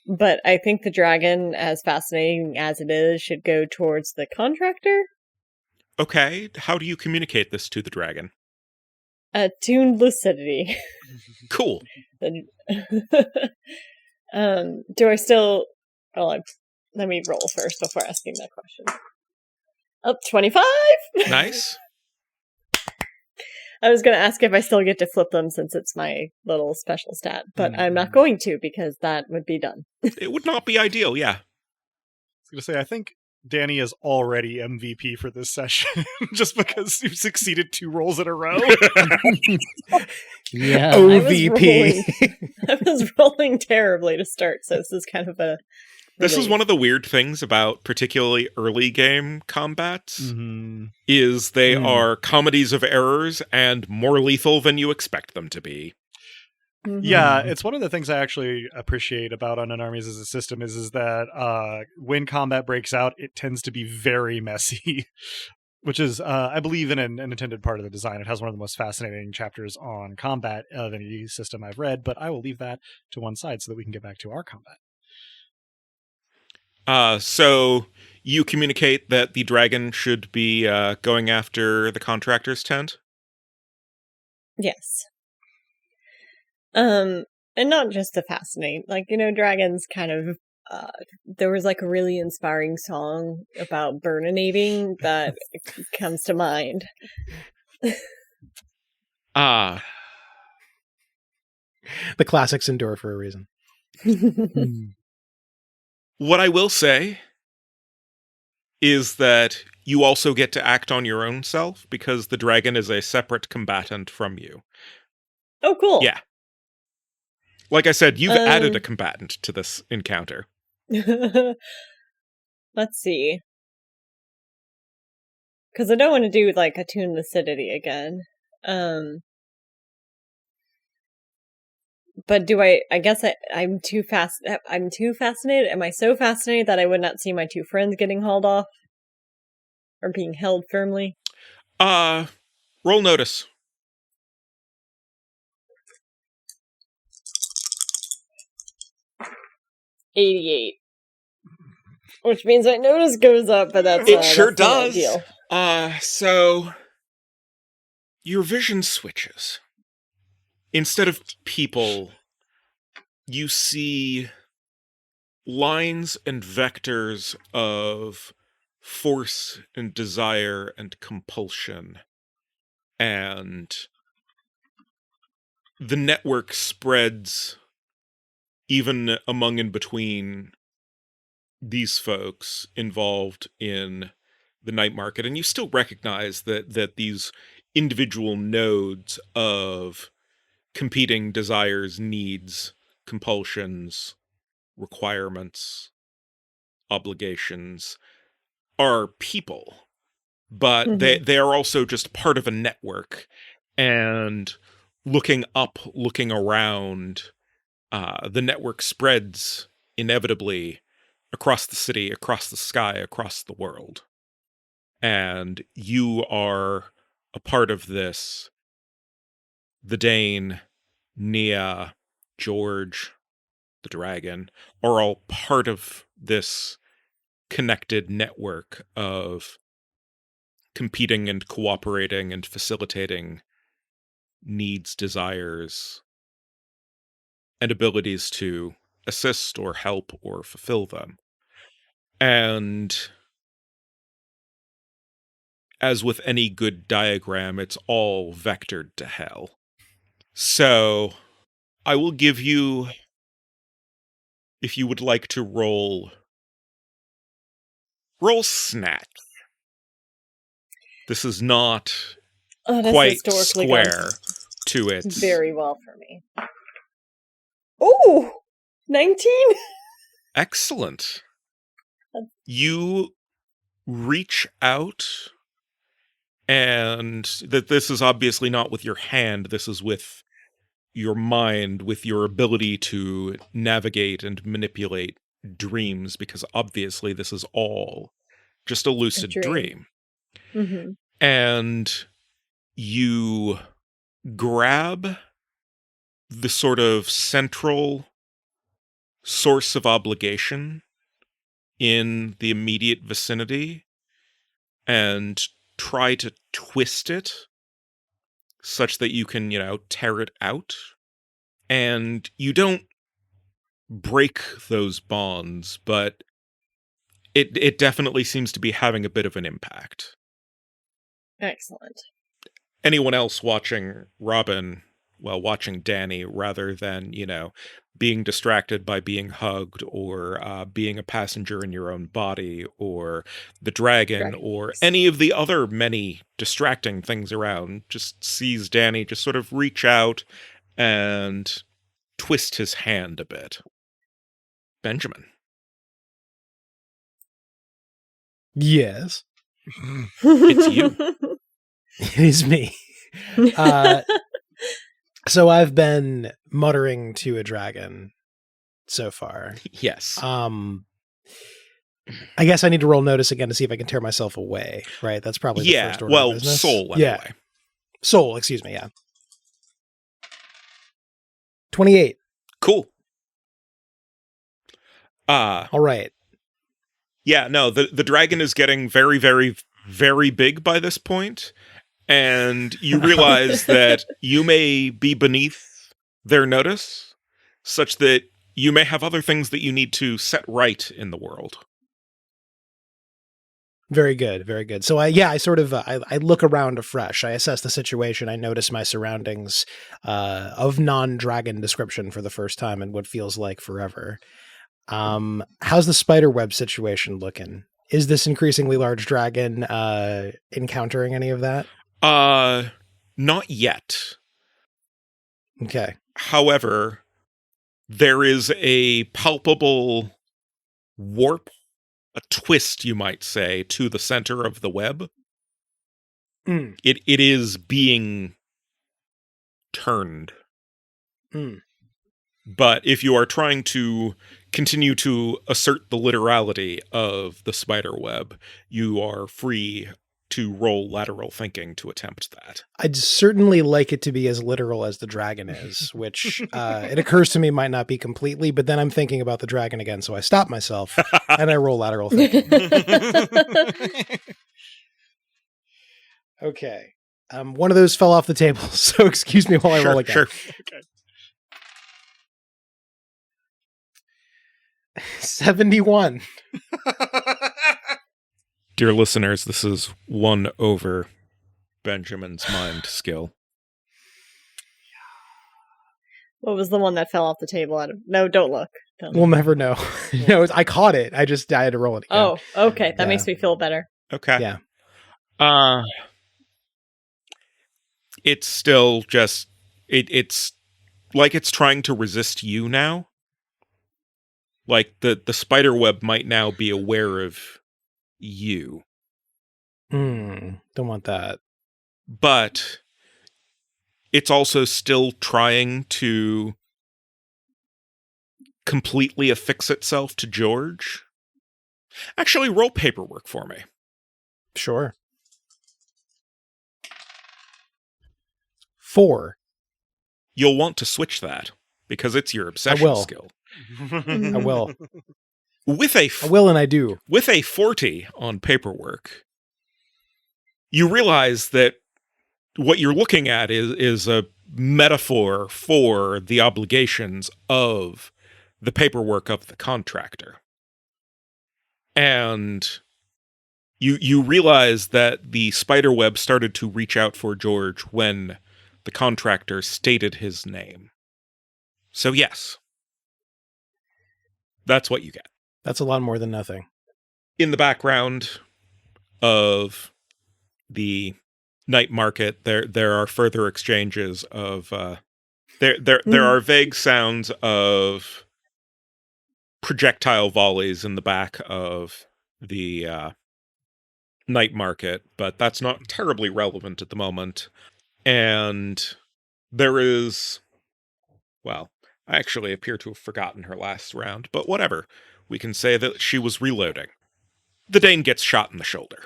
But I think the dragon, as fascinating as it is, should go towards the contractor. Okay, how do you communicate this to the dragon? Tuned lucidity. Cool. Do I still... Hold on. Let me roll first before asking that question. 25! Nice. I was going to ask if I still get to flip them since it's my little special stat, but I'm not going to because that would be done. It would not be ideal, yeah. I was going to say, I think Danny is already MVP for this session just because you've succeeded 2 rolls in a row. Yeah. OVP. I was rolling terribly to start, so this is kind of a... This is one of the weird things about particularly early game combats, is they are comedies of errors and more lethal than you expect them to be. Yeah, it's one of the things I actually appreciate about Unknown Armies as a system is that when combat breaks out, it tends to be very messy, which is, I believe, an intended part of the design. It has one of the most fascinating chapters on combat of any system I've read, but I will leave that to one side so that we can get back to our combat. So you communicate that the dragon should be going after the contractor's tent? Yes. And not just to fascinate, like, dragons kind of, there was like a really inspiring song about burninating that comes to mind. The classics endure for a reason. What I will say is that you also get to act on your own self because the dragon is a separate combatant from you. Oh, cool. Yeah. Like I said, you've added a combatant to this encounter. Let's see. Because I don't want to do, like, attune lucidity again. But I guess I'm too fascinated. Am I so fascinated that I would not see my 2 friends getting hauled off? Or being held firmly? Roll notice. $88. Which means my notice goes up, but that's it sure that's not does. ideal. So your vision switches. Instead of people, you see lines and vectors of force and desire and compulsion. And the network spreads even among and between these folks involved in the night market. And you still recognize that these individual nodes of competing desires, needs, compulsions, requirements, obligations are people, but they are also just part of a network. And looking up, looking around, the network spreads inevitably across the city, across the sky, across the world. And you are a part of this. The Dane, Nia, George, the dragon, are all part of this connected network of competing and cooperating and facilitating needs, desires, and abilities to assist or help or fulfill them. And as with any good diagram, it's all vectored to hell. So I will give you, if you would like to roll snatch. This is not quite square to it. Very well for me. Oh, 19. Excellent. You reach out, and that this is obviously not with your hand, this is with your mind, with your ability to navigate and manipulate dreams, because obviously this is all just a lucid dream. Mm-hmm. And you grab the sort of central source of obligation in the immediate vicinity and try to twist it such that you can, tear it out. And you don't break those bonds, but it definitely seems to be having a bit of an impact. Excellent. Anyone else watching watching Danny, rather than, being distracted by being hugged or being a passenger in your own body or the dragon or any of the other many distracting things around, just sees Danny just sort of reach out and twist his hand a bit. Benjamin. Yes. It's you. It is me. So I've been muttering to a dragon so far. Yes. I guess I need to roll notice again to see if I can tear myself away, right? That's probably the first order of business. Soul anyway. Yeah. Soul, excuse me, yeah. 28. Cool. All right. Yeah, no, the dragon is getting very, very, very big by this point, and you realize that you may be beneath their notice, such that you may have other things that you need to set right in the world. Very good, very good. So I sort of I look around afresh. I assess the situation. I notice my surroundings of non-dragon description for the first time in what feels like forever. How's the spider web situation looking? Is this increasingly large dragon encountering any of that? Not yet. Okay. However, there is a palpable warp, a twist, you might say, to the center of the web. Mm. It is being turned. Mm. But if you are trying to continue to assert the literality of the spider web, you are free to roll lateral thinking to attempt that. I'd certainly like it to be as literal as the dragon is, which it occurs to me might not be completely, but then I'm thinking about the dragon again, so I stop myself and I roll lateral thinking. Okay. One of those fell off the table, so excuse me while I roll again. Sure. Okay. 71. Dear listeners, this is one over Benjamin's mind skill. What was the one that fell off the table? No, don't look. We'll never know. No, I caught it. I had to roll it again. Oh, okay. That makes me feel better. Okay. Yeah. It's still just it's like it's trying to resist you now. Like the spider web might now be aware of you. Don't want that. But it's also still trying to completely affix itself to George. Actually, roll paperwork for me. Sure. 4. You'll want to switch that because it's your obsession skill. I will. I will and I do. With a 40 on paperwork, you realize that what you're looking at is a metaphor for the obligations of the paperwork of the contractor. And you realize that the spider web started to reach out for George when the contractor stated his name. So yes, that's what you get. That's a lot more than nothing. In the background of the night market, there are further exchanges of there are vague sounds of projectile volleys in the back of the night market, but that's not terribly relevant at the moment. And there is, well, I actually appear to have forgotten her last round, but whatever. We can say that she was reloading. The Dane gets shot in the shoulder.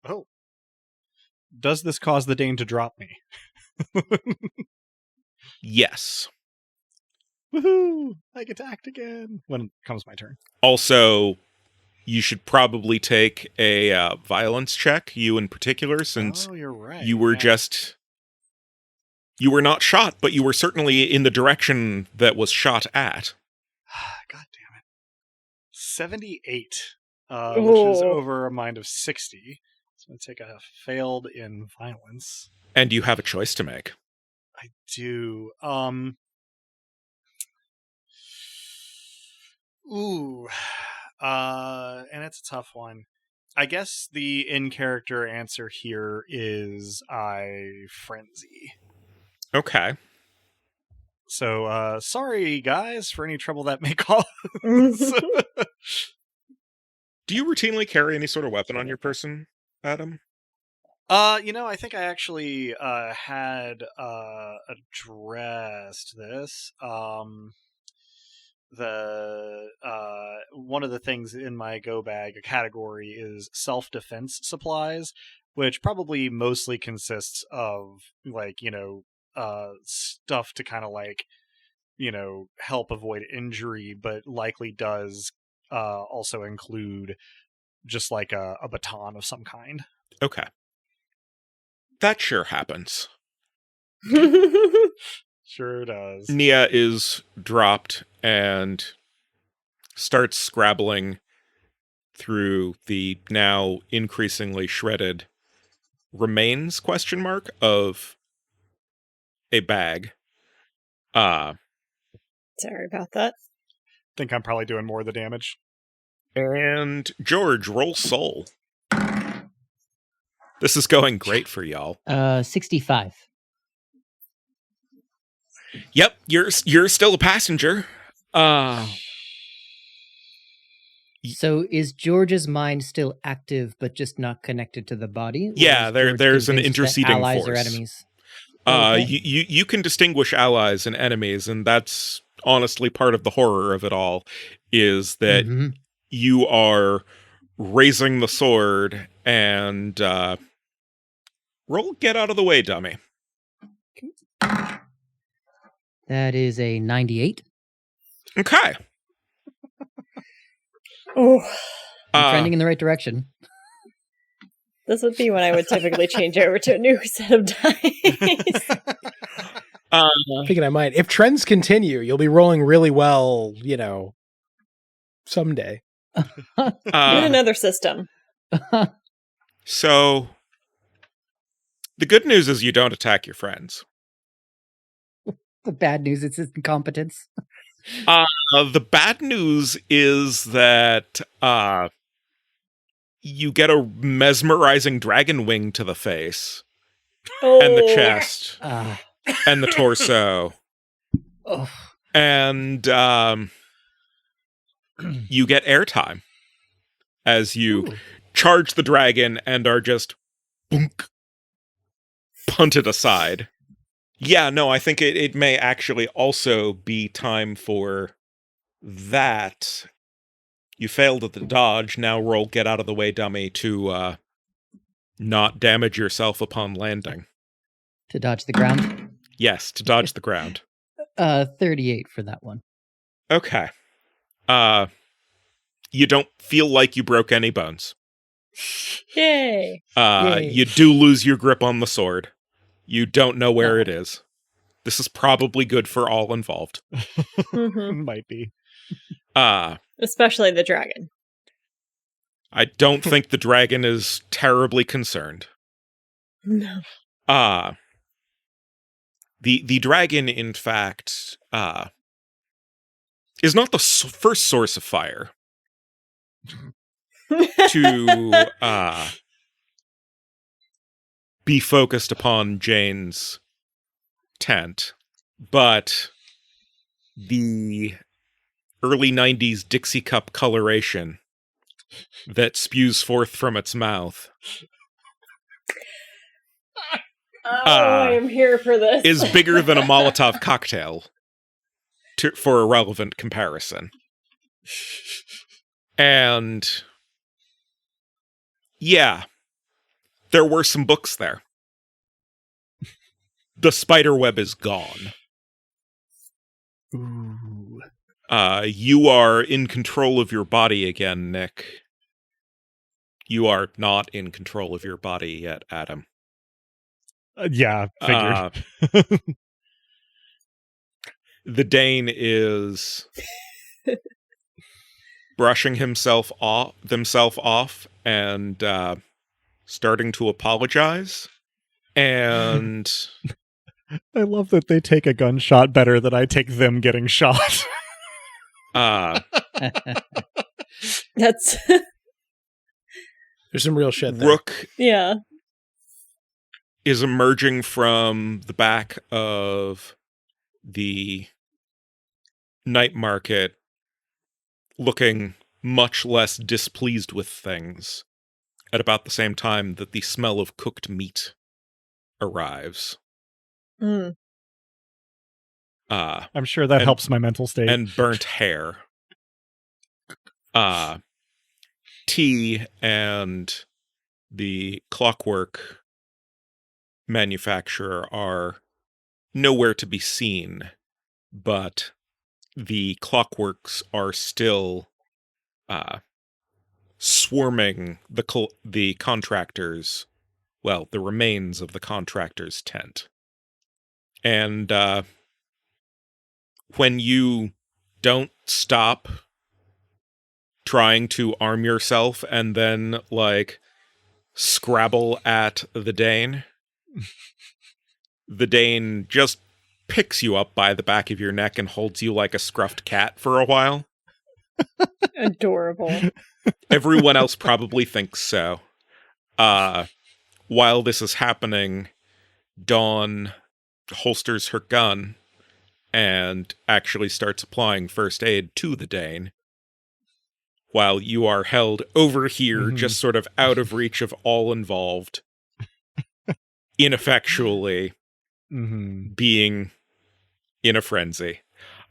Oh. Does this cause the Dane to drop me? Yes. Woohoo! I get to act again when it comes my turn. Also, you should probably take a violence check, you in particular, since you're right. you were you were not shot, but you were certainly in the direction that was shot at. God damn it. 78, which is over a mind of 60. So I'm going to take a failed in violence. And you have a choice to make. I do. And it's a tough one. I guess the in-character answer here is I frenzy. Okay. So, sorry guys for any trouble that may cause. Do you routinely carry any sort of weapon on your person, Adam? I think I actually had addressed this. The one of the things in my go bag, a category, is self-defense supplies, which probably mostly consists of stuff to kind of help avoid injury, but likely does also include just like a baton of some kind. Okay. That sure happens. Sure does. Nia is dropped and starts scrabbling through the now increasingly shredded remains of a bag. Sorry about that. Think I'm probably doing more of the damage. And George, roll soul. This is going great for y'all. 65. Yep, you're still a passenger. So is George's mind still active, but just not connected to the body? Yeah, there's an interceding allies force. Or enemies. Okay. You can distinguish allies and enemies, and that's honestly part of the horror of it all, is that you are raising the sword and roll get out of the way, dummy. That is a 98. Okay. Oh, I'm trending in the right direction. This would be when I would typically change over to a new set of dice. Thinking I might. If trends continue, you'll be rolling really well, someday. In another system. So, the good news is you don't attack your friends. The bad news is its incompetence. The bad news is that you get a mesmerizing dragon wing to the face, and the chest, and the torso, and you get airtime as you charge the dragon and are just punted aside. Yeah, no, I think it may actually also be time for that. You failed at the dodge. Now roll get out of the way, dummy, to not damage yourself upon landing. To dodge the ground? Yes, to dodge the ground. 38 for that one. Okay. You don't feel like you broke any bones. Yay. Yay. You do lose your grip on the sword. You don't know where it is. This is probably good for all involved. Might be. Especially the dragon. I don't think the dragon is terribly concerned. No. The dragon, in fact, is not the first source of fire to be focused upon Jane's tent, but the early 90s Dixie Cup coloration that spews forth from its mouth I am here for this. is bigger than a Molotov cocktail for a relevant comparison. And yeah, there were some books there. The spider web is gone. Ooh. You are in control of your body again, Nick. You are not in control of your body yet, Adam. Yeah, figured. The Dane is brushing himself off and starting to apologize. And I love that they take a gunshot better than I take them getting shot. That's There's some real shit there. Rook yeah. is emerging from the back of the night market, looking much less displeased with things, at about the same time that the smell of cooked meat arrives. Mm. I'm sure that helps my mental state. And burnt hair. T and the clockwork manufacturer are nowhere to be seen, but the clockworks are still swarming the contractors, well, the remains of the contractor's tent. And when you don't stop trying to arm yourself and then, like, scrabble at the Dane, the Dane just picks you up by the back of your neck and holds you like a scruffed cat for a while. Adorable. Everyone else probably thinks so. While this is happening, Dawn holsters her gun and actually starts applying first aid to the Dane, while you are held over here, just sort of out of reach of all involved, ineffectually being in a frenzy.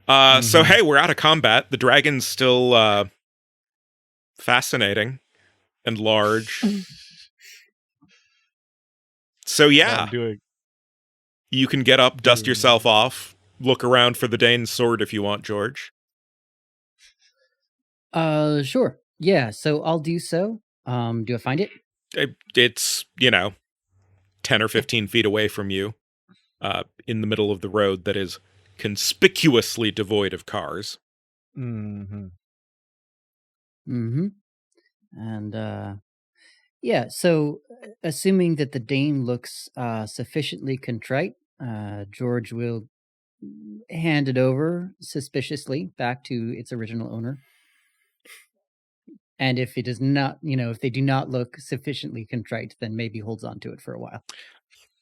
So, hey, we're out of combat. The dragon's still fascinating and large. So, yeah, you can get up, dust yourself off, look around for the Dane's sword if you want, George. Sure. Yeah, so I'll do so. Do I find it? It's, 10 or 15 feet away from you, in the middle of the road that is conspicuously devoid of cars. And, yeah, so assuming that the Dane looks sufficiently contrite, George will hand it over suspiciously back to its original owner. And if it is not, if they do not look sufficiently contrite, then maybe holds on to it for a while.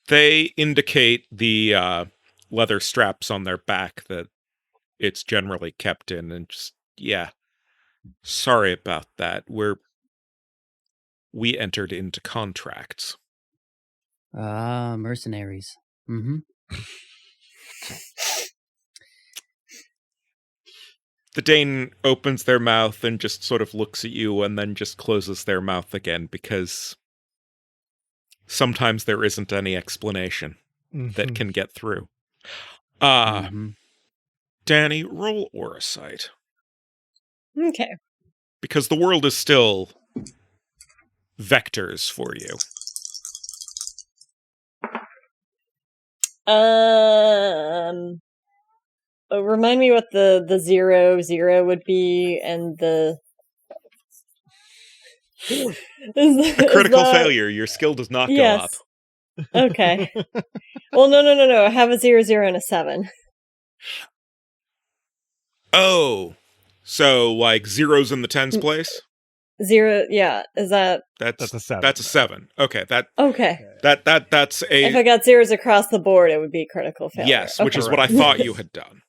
They indicate the leather straps on their back that it's generally kept in, and just, sorry about that. We entered into contracts. Mercenaries. The Dane opens their mouth and just sort of looks at you and then just closes their mouth again, because sometimes there isn't any explanation that can get through. Danny, roll Orisight. Okay. Because the world is still vectors for you. Remind me what the 0 would be, and the a critical failure. Your skill does not go up. Okay. Well, no. I have a 0, and a 7. Oh, so like 0's in the tens place? 0, yeah. Is that? That's a 7. That's a 7. Okay, Okay. That's a. If I got 0's across the board, it would be critical failure. Yes, which is what I thought you had done.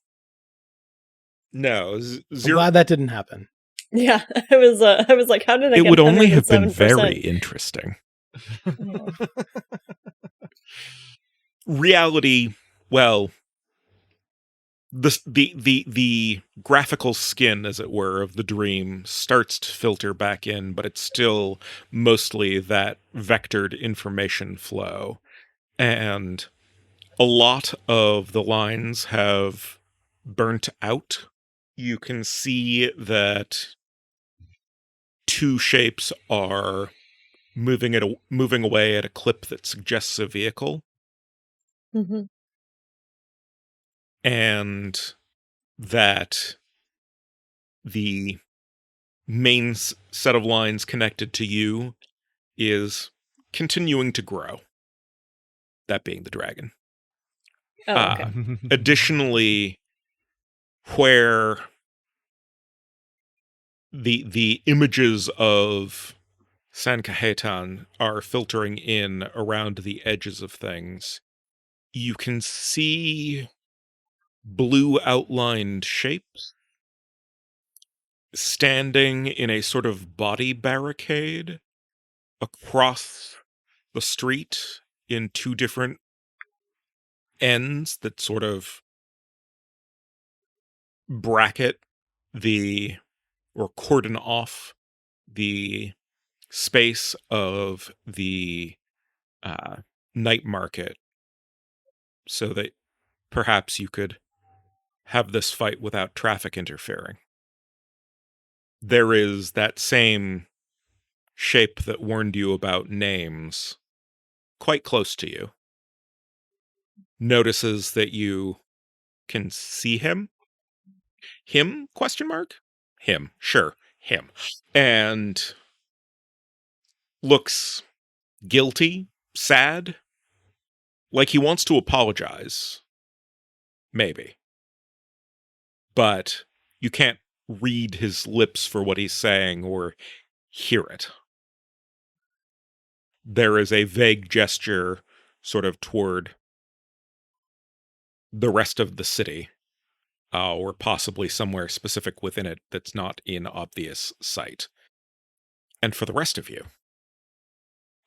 No, 0. I'm glad that didn't happen. Yeah, I was like, how did I? It get would only have been 107%? very interesting. Reality, well, the graphical skin, as it were, of the dream starts to filter back in, but it's still mostly that vectored information flow. And a lot of the lines have burnt out. You can see that two shapes are moving away at a clip that suggests a vehicle. Mm-hmm. And that the main set of lines connected to you is continuing to grow. That being the dragon. Oh, okay. Additionally, where the images of San Cajetan are filtering in around the edges of things, you can see blue outlined shapes standing in a sort of body barricade across the street in two different ends that sort of bracket or cordon off the space of the night market so that perhaps you could have this fight without traffic interfering. There is that same shape that warned you about names quite close to you. Notices that you can see him. Him? Question mark? Him. Sure. Him. And looks guilty, sad, like he wants to apologize. Maybe. But you can't read his lips for what he's saying or hear it. There is a vague gesture sort of toward the rest of the city, or possibly somewhere specific within it that's not in obvious sight. And for the rest of you,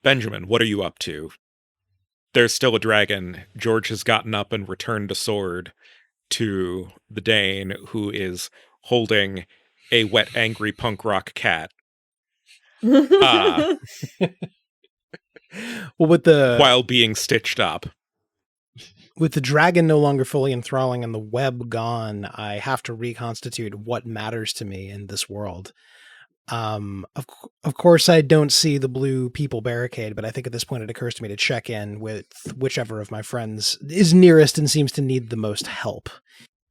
Benjamin, what are you up to? There's still a dragon. George has gotten up and returned a sword to the Dane, who is holding a wet, angry punk rock cat. Well, while being stitched up. With the dragon no longer fully enthralling and the web gone, I have to reconstitute what matters to me in this world. Of course, I don't see the blue people barricade, but I think at this point it occurs to me to check in with whichever of my friends is nearest and seems to need the most help.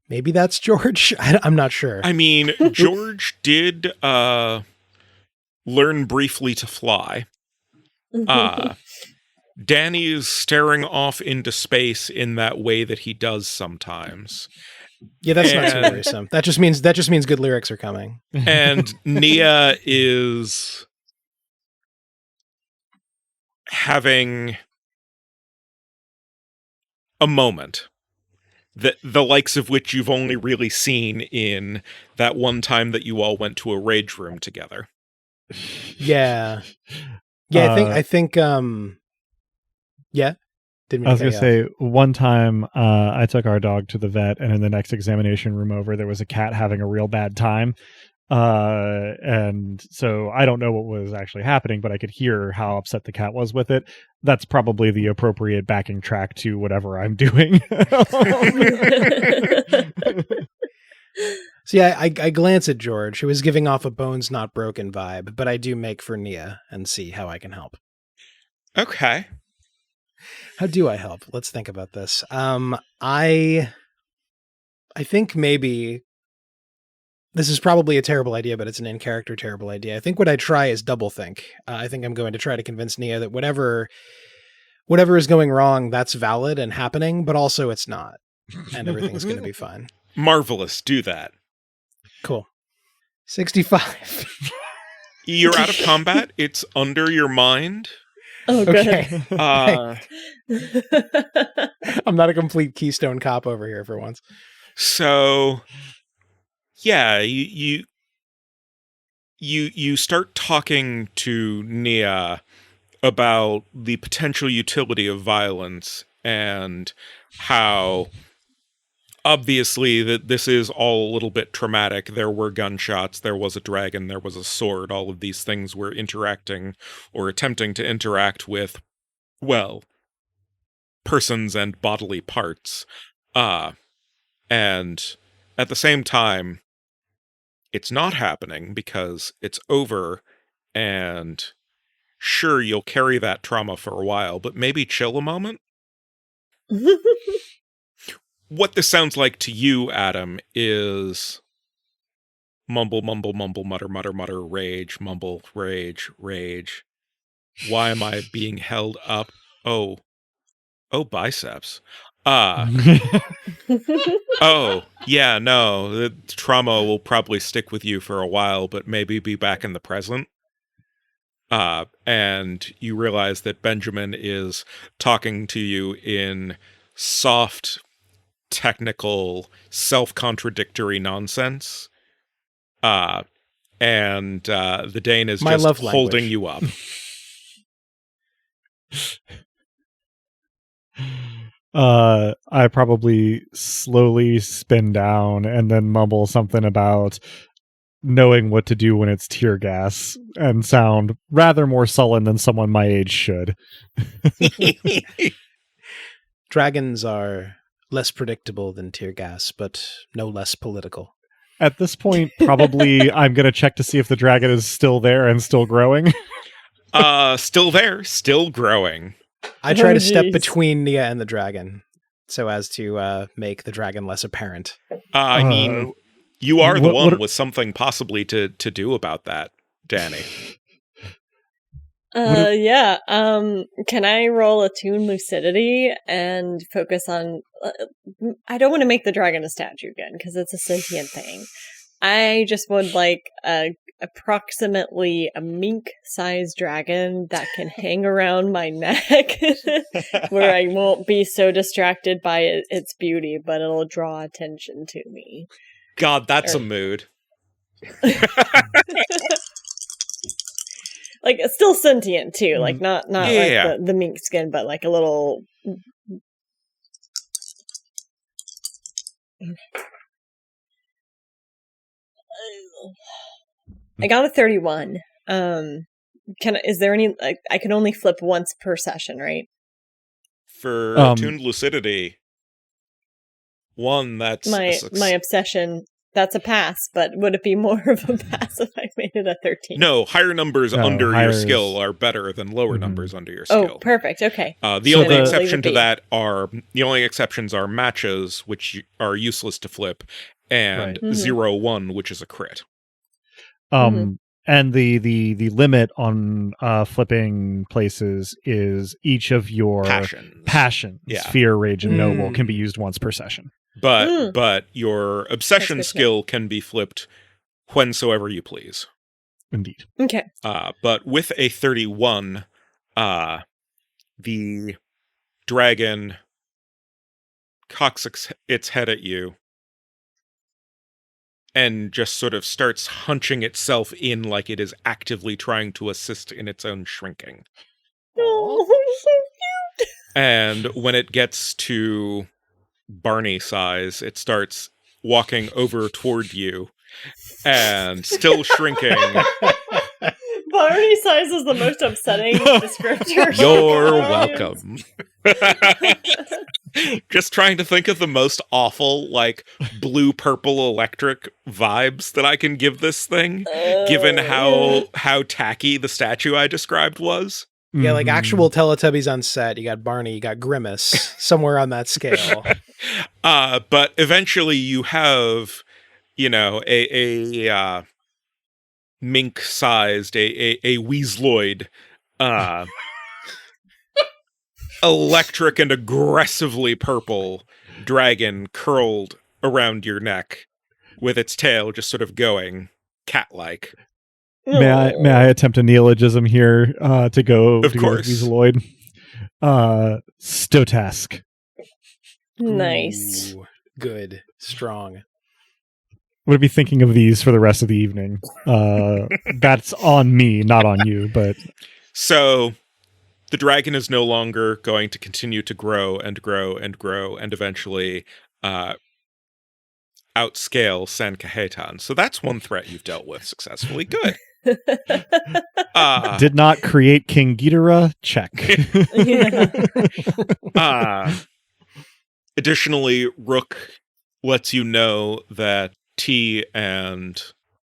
Maybe that's George? I'm not sure. I mean, George did learn briefly to fly. Danny is staring off into space in that way that he does sometimes. Yeah, that's not too worrisome. That just means good lyrics are coming. And Nia is having a moment that the likes of which you've only really seen in that one time that you all went to a rage room together. Yeah. I think yeah. I was going to say, one time I took our dog to the vet, and in the next examination room over, there was a cat having a real bad time. And so I don't know what was actually happening, but I could hear how upset the cat was with it. That's probably the appropriate backing track to whatever I'm doing. So yeah, I glance at George, who is giving off a bones not broken vibe, but I do make for Nia and see how I can help. Okay. How do I help? Let's think about this. I think maybe this is probably a terrible idea, but it's an in-character terrible idea. I think what I try is double think. I think I'm going to try to convince Nia that whatever is going wrong, that's valid and happening, but also it's not, and everything's going to be fine. Marvelous. Do that. Cool. 65. You're out of combat. It's under your mind. Oh, good. Okay. I'm not a complete Keystone Cop over here for once. So, yeah, you start talking to Nia about the potential utility of violence and how obviously that this is all a little bit traumatic. There were gunshots, there was a dragon, there was a sword. All of these things were interacting or attempting to interact with, well, persons and bodily parts. And at the same time, it's not happening because it's over, and sure, you'll carry that trauma for a while, but maybe chill a moment? What this sounds like to you, Adam, is mumble, mumble, mumble, mutter, mutter, mutter, rage, mumble, rage, rage. Why am I being held up? Oh, biceps. Oh, yeah, no, the trauma will probably stick with you for a while, but maybe be back in the present. And you realize that Benjamin is talking to you in soft, technical, self-contradictory nonsense. And the Dane is My just love holding language. you up. I probably slowly spin down and then mumble something about knowing what to do when it's tear gas and sound rather more sullen than someone my age should. Dragons are less predictable than tear gas, but no less political. At this point, probably I'm going to check to see if the dragon is still there and still growing. Still there, still growing. I try to Oh, step geez. between Nia and the dragon so as to make the dragon less apparent. I mean, you are the what- one what- with something possibly to do about that, Danny. Yeah. Can I roll attune lucidity and focus on? I don't want to make the dragon a statue again because it's a sentient thing. I just would like approximately a mink-sized dragon that can hang around my neck, where I won't be so distracted by its beauty, but it'll draw attention to me. God, that's Or- a mood. Like it's still sentient too, like not Yeah. like the mink skin, but like a little. I got a 31. Is there any? I can only flip once per session, right? For attuned lucidity, that's a My success. obsession. That's a pass, but would it be more of a pass if I made it a 13? No, higher numbers No, under higher your is- skill are better than lower Mhm. numbers under your skill. Oh, perfect. Okay. The So only the- exception Leave to it be. that are the only exceptions are matches, which are useless to flip, and Right. Mhm. 0-1, which is a crit. And the limit on flipping places is each of your passions, Yeah. fear, rage, and noble Mm. can be used once per session. But your obsession That's good to skill can be flipped whensoever you please. Indeed. Okay. But with a 31, the dragon cocks its head at you and just sort of starts hunching itself in like it is actively trying to assist in its own shrinking. Oh, so cute. And when it gets to Barney size, it starts walking over toward you and still shrinking. Barney size is the most upsetting descriptor. You're welcome. Just trying to think of the most awful, like, blue-purple electric vibes that I can give this thing, given how tacky the statue I described was. Yeah, like Mhm. actual Teletubbies on set. You got Barney, you got Grimace, somewhere on that scale. But eventually you have, a mink-sized, a weaseloid, electric and aggressively purple dragon curled around your neck with its tail just sort of going cat-like. May I attempt a neologism here to go Of to course. go with Weaseloid? Stotask. Nice. Ooh, good. Strong. I'm going to be thinking of these for the rest of the evening. That's on me, not on you, but So the dragon is no longer going to continue to grow and grow and grow and eventually outscale San Cajetan. So that's one threat you've dealt with successfully. Good. did not create King Ghidorah? Check. Yeah. Additionally, Rook lets you know that T and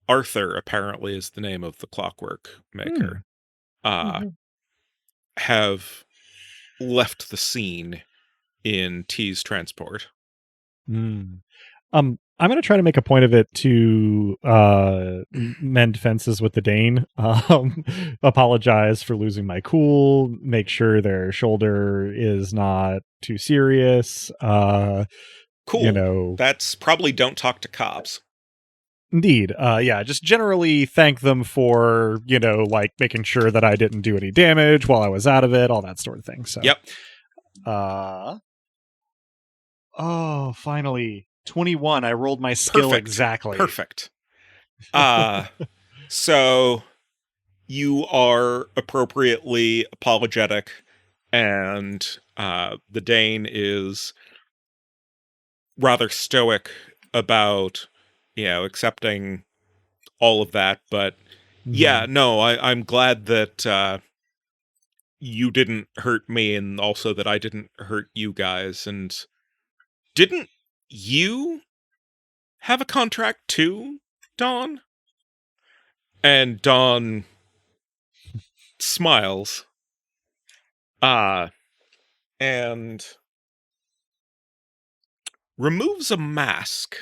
Arthur, apparently is the name of the clockwork maker, have left the scene in T's transport. I'm going to try to make a point of it to mend fences with the Dane. Apologize for losing my cool. Make sure their shoulder is not too serious. Cool. You know, that's probably don't talk to cops. Indeed. Yeah, just generally thank them for, like making sure that I didn't do any damage while I was out of it, all that sort of thing. So, yep. Oh, finally. 21. I rolled my skill exactly. Perfect. So you are appropriately apologetic, and the Dane is rather stoic about, accepting all of that. But yeah, no, I'm glad that you didn't hurt me, and also that I didn't hurt you guys. And didn't you have a contract too, Dawn? And Dawn smiles. And removes a mask.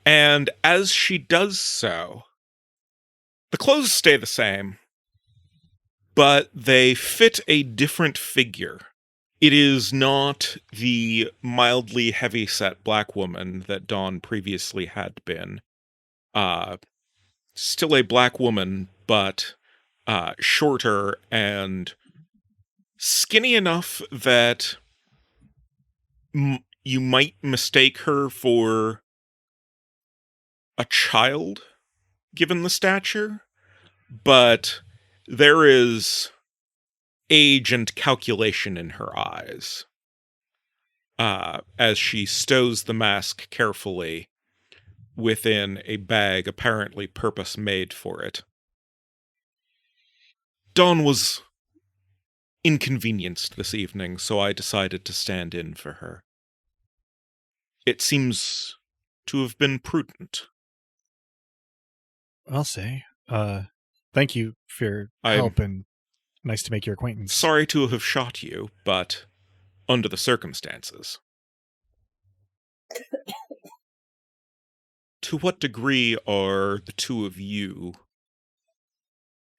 And as she does so, the clothes stay the same, but they fit a different figure. It is not the mildly heavy-set black woman that Dawn previously had been. Still a black woman, but shorter and skinny enough that you might mistake her for a child, given the stature, but there is age and calculation in her eyes as she stows the mask carefully within a bag apparently purpose-made for it. Dawn was inconvenienced this evening, so I decided to stand in for her. It seems to have been prudent. I'll say. Thank you for your help, and nice to make your acquaintance. Sorry to have shot you, but under the circumstances. To what degree are the two of you...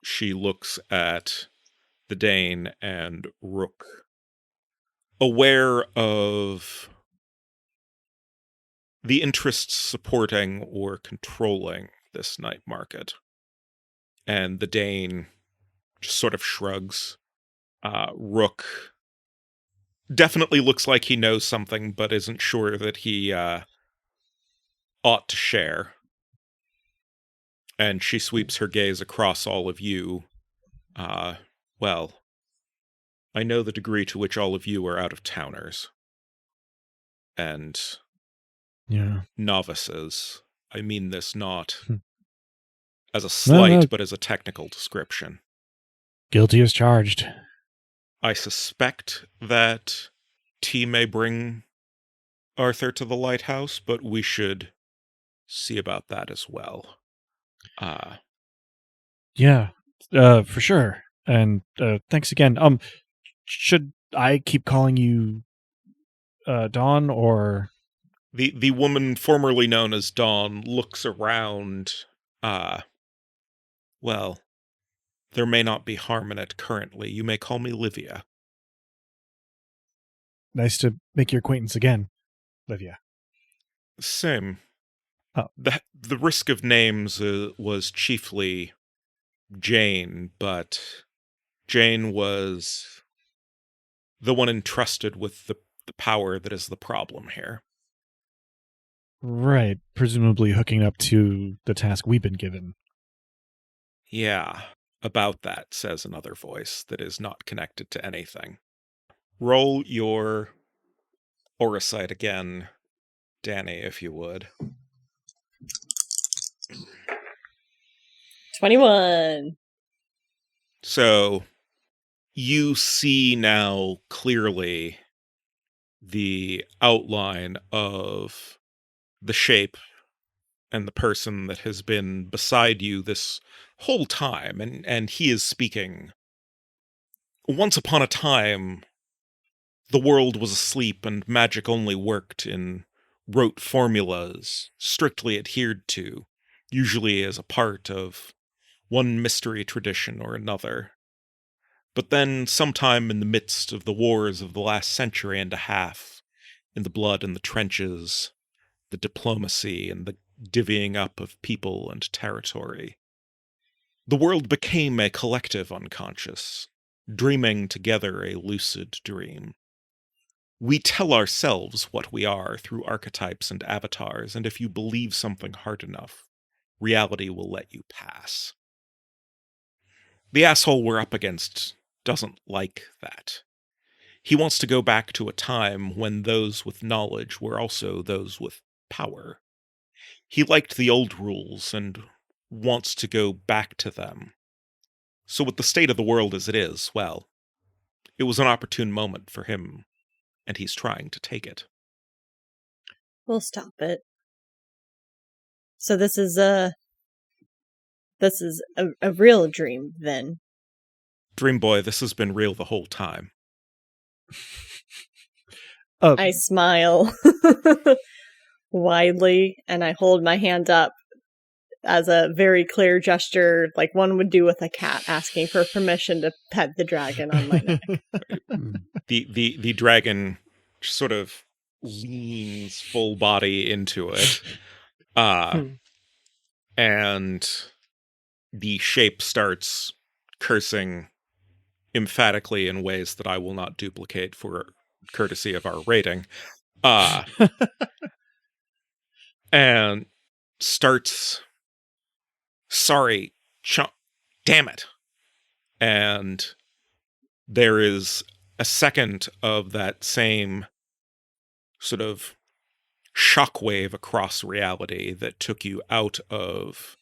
She looks at the Dane and Rook, aware of the interests supporting or controlling this night market. And the Dane just sort of shrugs. Rook definitely looks like he knows something, but isn't sure that he ought to share. And she sweeps her gaze across all of you. Well, I know the degree to which all of you are out-of-towners. And novices. I mean this not as a slight, but as a technical description. Guilty as charged. I suspect that T may bring Arthur to the lighthouse, but we should see about that as well. Yeah, for sure. And thanks again. Should I keep calling you Dawn, or... The woman formerly known as Dawn looks around. Well, there may not be harm in it currently. You may call me Livia. Nice to make your acquaintance again, Livia. Same. Oh. The risk of names was chiefly Jane, but Jane was the one entrusted with the power that is the problem here. Right, presumably hooking up to the task we've been given. Yeah, about that, says another voice that is not connected to anything. Roll your Orisight again, Danny, if you would. 21. So, you see now clearly the outline of the shape and the person that has been beside you this whole time, and he is speaking. Once upon a time, the world was asleep and magic only worked in rote formulas, strictly adhered to, usually as a part of one mystery tradition or another. But then, sometime in the midst of the wars of the last century and a half, in the blood and the trenches, the diplomacy and the divvying up of people and territory, the world became a collective unconscious, dreaming together a lucid dream. We tell ourselves what we are through archetypes and avatars, and if you believe something hard enough, reality will let you pass. The asshole we're up against doesn't like that. He wants to go back to a time when those with knowledge were also those with power. He liked the old rules and wants to go back to them. So with the state of the world as it is, well, it was an opportune moment for him, and he's trying to take it. We'll stop it. So this is a real dream, then. Dream Boy, this has been real the whole time. I smile widely, and I hold my hand up as a very clear gesture, like one would do with a cat asking for permission to pet the dragon on my neck. The dragon sort of leans full body into it, and the shape starts cursing emphatically in ways that I will not duplicate for courtesy of our rating, and starts, sorry, damn it. And there is a second of that same sort of shockwave across reality that took you out of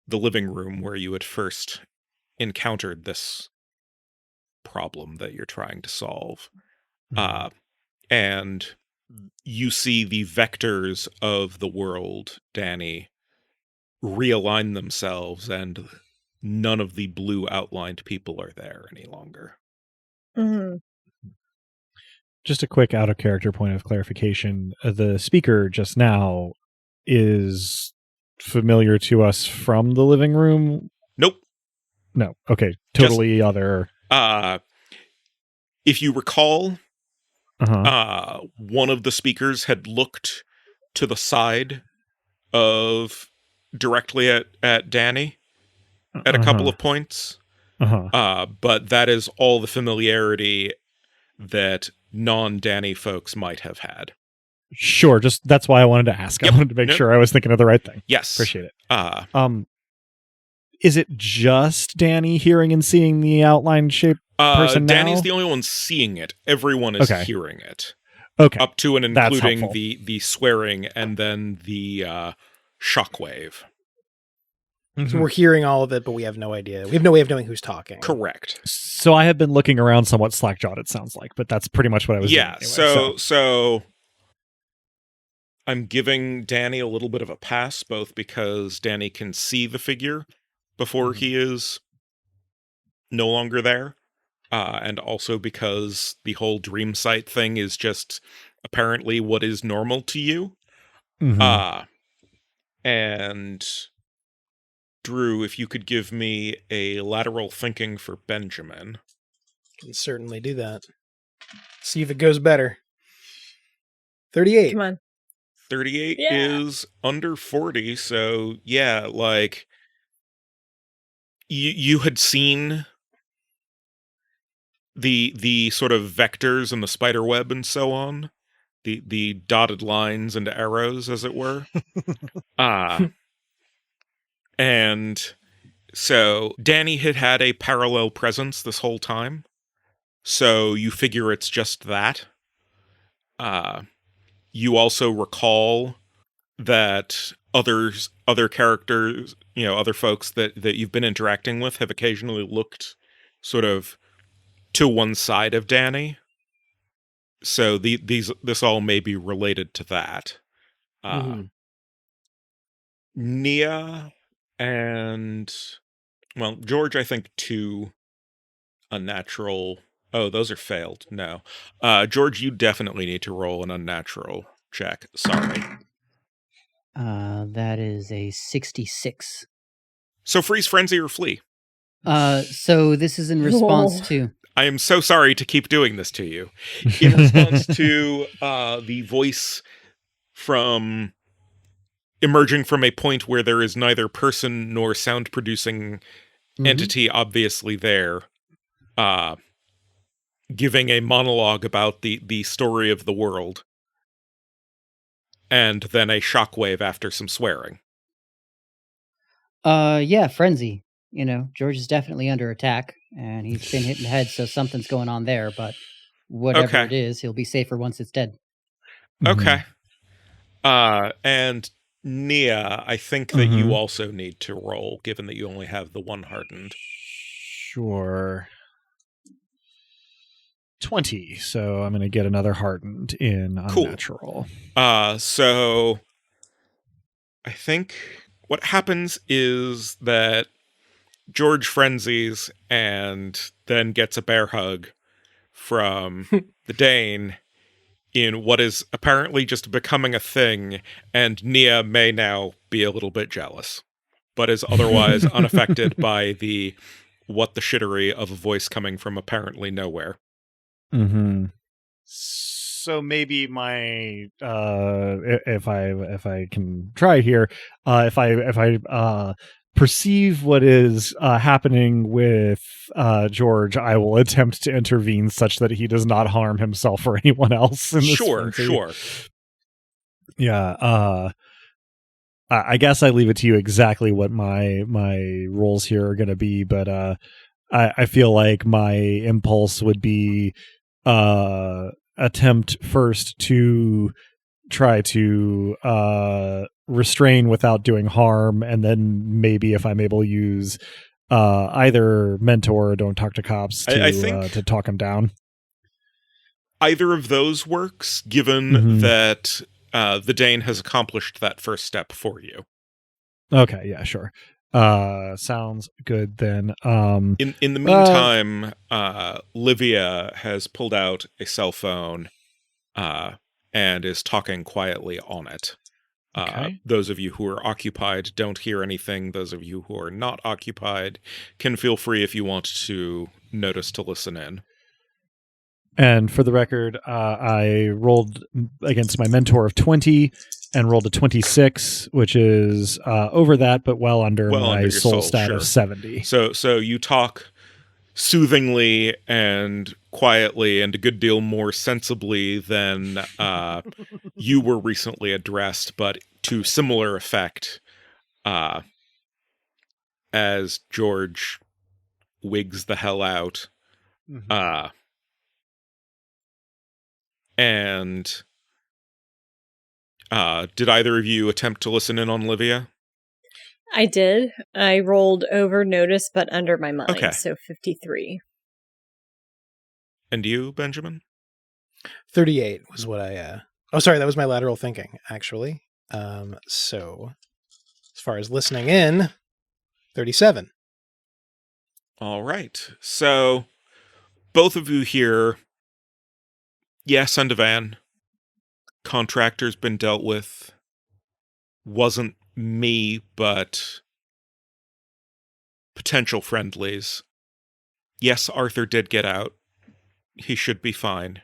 the living room where you had first encountered this problem that you're trying to solve. And you see the vectors of the world, Danny, realign themselves, and none of the blue outlined people are there any longer. Mm-hmm. Just a quick out of character point of clarification. The speaker just now is familiar to us from the living room? Nope. No. Okay. Totally other. If you recall, one of the speakers had looked to the side of directly at Danny at a couple of points. But that is all the familiarity that non-Danny folks might have had. Sure, just that's why I wanted to ask. Yep. I wanted to make sure I was thinking of the right thing. Yes. Appreciate it. Is it just Danny hearing and seeing the outline shape person now? Danny's the only one seeing it. Everyone is hearing it. Okay. Up to and including the swearing and then the shockwave. So we're hearing all of it, but we have no idea. We have no way of knowing who's talking. Correct. So I have been looking around somewhat slack-jawed, it sounds like, but that's pretty much what I was doing anyway, so I'm giving Danny a little bit of a pass, both because Danny can see the figure before he is no longer there, and also because the whole dream sight thing is just apparently what is normal to you. And Drew, if you could give me a lateral thinking for Benjamin. Can certainly do that. See if it goes better. 38. Come on. 38 is under 40, so yeah, like you had seen the sort of vectors and the spider web and so on, the dotted lines and arrows, as it were. And so Danny had a parallel presence this whole time, so you figure it's just that. You also recall that other characters, other folks that you've been interacting with have occasionally looked sort of to one side of Danny. So this all may be related to that. Mhm. Nia and, well, George, I think 2 unnatural. Oh, those are failed. No. George, you definitely need to roll an unnatural check. Sorry. That is a 66. So freeze, frenzy, or flee. So this is in response Oh. to. I am so sorry to keep doing this to you. In response to the voice from emerging from a point where there is neither person nor sound producing entity obviously there, giving a monologue about the story of the world, and then a shockwave after some swearing. Yeah, frenzy. You know, George is definitely under attack, and he's been hit in the head, so something's going on there. But whatever Okay. it is, he'll be safer once it's dead. Okay. And Nia, I think that you also need to roll, given that you only have the 1 hardened. Sure. 20, so I'm going to get another hardened in Cool. unnatural. So I think what happens is that George frenzies and then gets a bear hug from the Dane in what is apparently just becoming a thing, and Nia may now be a little bit jealous, but is otherwise unaffected by the what the shittery of a voice coming from apparently nowhere. So maybe my if I can try here, if I perceive what is happening with George, I will attempt to intervene such that he does not harm himself or anyone else in this frenzy. Sure. Yeah, I guess I leave it to you exactly what my roles here are going to be, but I feel like my impulse would be attempt first to try to restrain without doing harm, and then maybe if I'm able to use either mentor or don't talk to cops I think to talk him down. Either of those works, given that the Dane has accomplished that first step for you. Okay, yeah, sure. Sounds good then. In the meantime, Livia has pulled out a cell phone and is talking quietly on it. Okay. Those of you who are occupied don't hear anything. Those of you who are not occupied can feel free, if you want to notice, to listen in. And for the record, I rolled against my mentor of 20 and rolled a 26, which is over that, but well under my soul stat of 70. So you talk soothingly and quietly and a good deal more sensibly than you were recently addressed, but to similar effect as George wigs the hell out. And did either of you attempt to listen in on Livia? I did. I rolled over notice, but under my mind, Okay. so 53. And you, Benjamin? 38 was what I... Oh, sorry, that was my lateral thinking, actually. So, as far as listening in, 37. All right. So, both of you here, yes, Undevan. Contractor's been dealt with. Wasn't me, but potential friendlies. Yes, Arthur did get out. He should be fine.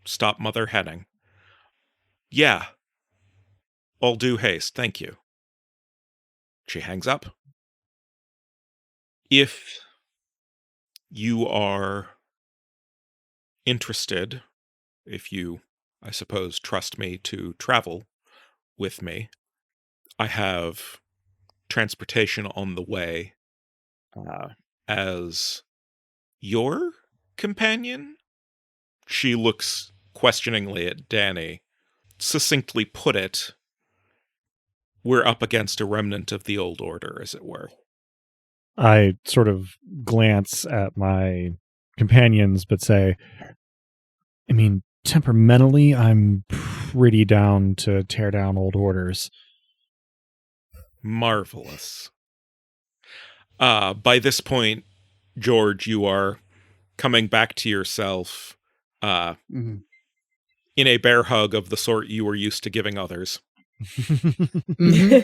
Stop mother heading. Yeah. All due haste, thank you. She hangs up. If you are interested, if you, I suppose, trust me to travel with me, I have transportation on the way as your companion? She looks questioningly at Danny. Succinctly put it, we're up against a remnant of the old order, as it were. I sort of glance at my companions, but say, I mean, temperamentally, I'm pretty down to tear down old orders. Marvelous. By this point, George, you are coming back to yourself Mhm. in a bear hug of the sort you were used to giving others. Mhm.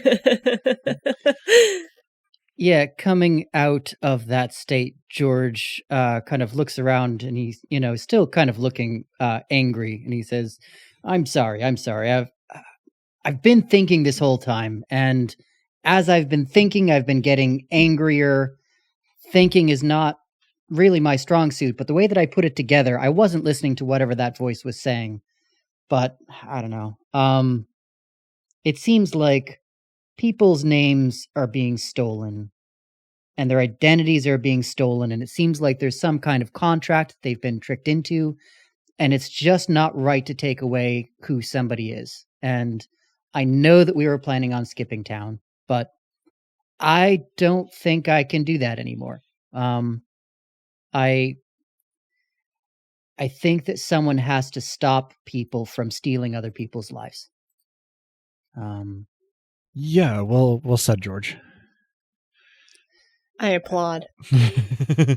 Yeah, coming out of that state, George kind of looks around and he's, still kind of looking angry, and he says, I'm sorry. I've been thinking this whole time, and as I've been thinking, I've been getting angrier. Thinking is not really my strong suit, but the way that I put it together, I wasn't listening to whatever that voice was saying, but I don't know. It seems like people's names are being stolen and their identities are being stolen, and it seems like there's some kind of contract they've been tricked into, and it's just not right to take away who somebody is. And I know that we were planning on skipping town, but I don't think I can do that anymore. I think that someone has to stop people from stealing other people's lives. Yeah, well said, George. I applaud.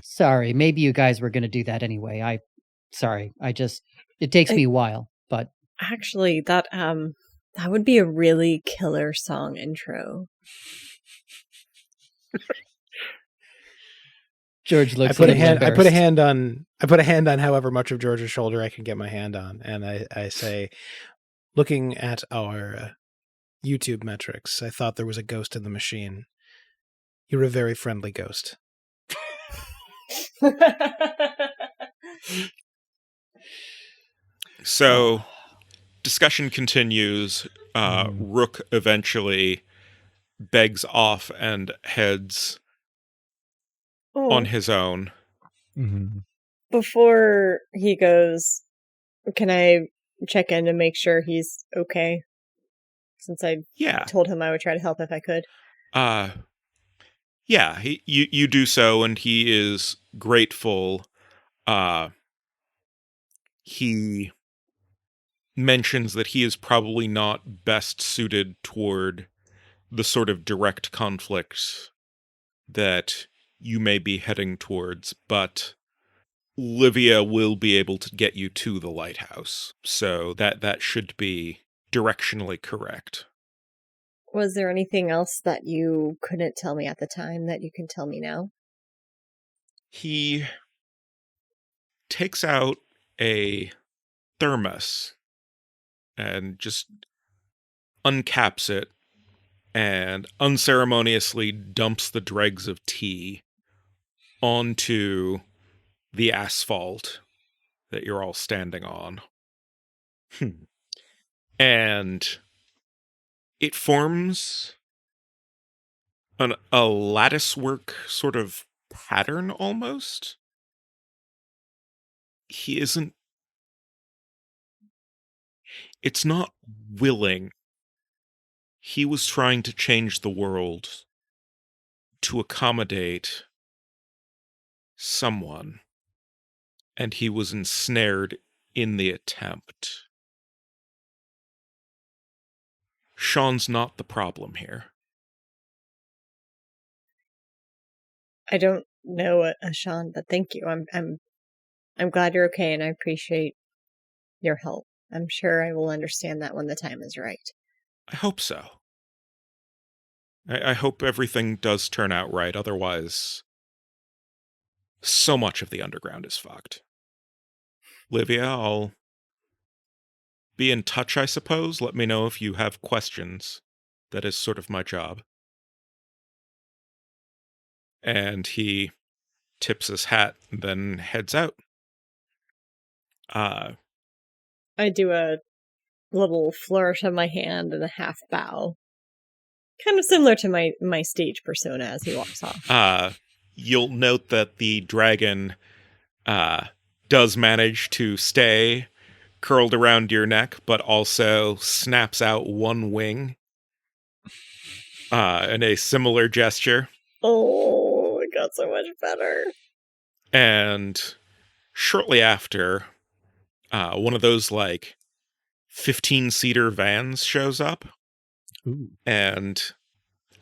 Sorry, maybe you guys were going to do that anyway. It takes me a while, but Actually, that would be a really killer song intro. George looks. I put a hand on however much of George's shoulder I can get my hand on, and I say, looking at our YouTube metrics, I thought there was a ghost in the machine. You're a very friendly ghost. So, discussion continues. Rook eventually begs off and heads on his own. Mm-hmm. Before he goes, can I check in to make sure he's okay? Since I told him I would try to help if I could. Yeah, you do so, and he is grateful. He mentions that he is probably not best suited toward the sort of direct conflict that you may be heading towards, but Livia will be able to get you to the lighthouse, so that should be directionally correct. Was there anything else that you couldn't tell me at the time that you can tell me now? He takes out a thermos and just uncaps it and unceremoniously dumps the dregs of tea onto the asphalt that you're all standing on. And it forms a lattice work sort of pattern almost. It's not willing. He was trying to change the world to accommodate someone, and he was ensnared in the attempt. Sean's not the problem here. I don't know a Sean, but thank you. I'm glad you're okay, and I appreciate your help. I'm sure I will understand that when the time is right. I hope so. I hope everything does turn out right, otherwise so much of the underground is fucked. Livia, I'll be in touch, I suppose. Let me know if you have questions. That is sort of my job. And he tips his hat and then heads out. I do a little flourish of my hand and a half bow. Kind of similar to my stage persona as he walks off. You'll note that the dragon does manage to stay curled around your neck, but also snaps out one wing in a similar gesture. Oh, it got so much better. And shortly after, one of those, like, 15-seater vans shows up. Ooh. And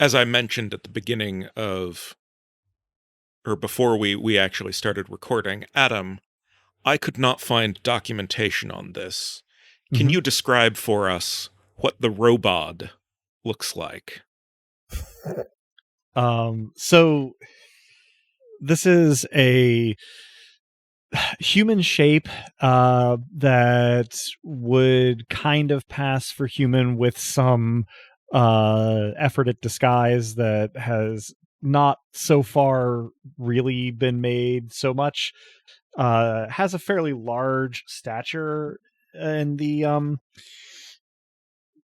as I mentioned at the beginning of, or before we actually started recording, Adam, I could not find documentation on this. Can you describe for us what the robot looks like? So this is a human shape that would kind of pass for human with some effort at disguise that has not so far really been made so much. Has a fairly large stature, and the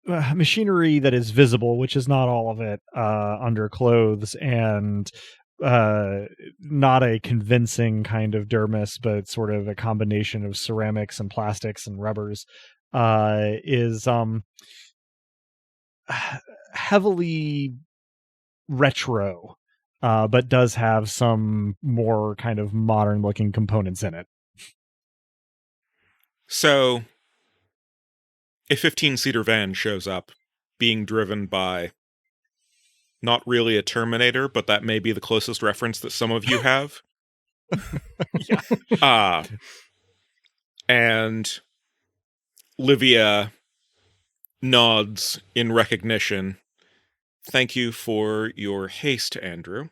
machinery that is visible, which is not all of it, under clothes, and not a convincing kind of dermis, but sort of a combination of ceramics and plastics and rubbers, is heavily retro, but does have some more kind of modern looking components in it. So, a 15-seater van shows up, being driven by not really a Terminator, but that may be the closest reference that some of you have. Yeah. And Livia nods in recognition. Thank you for your haste, Andrew.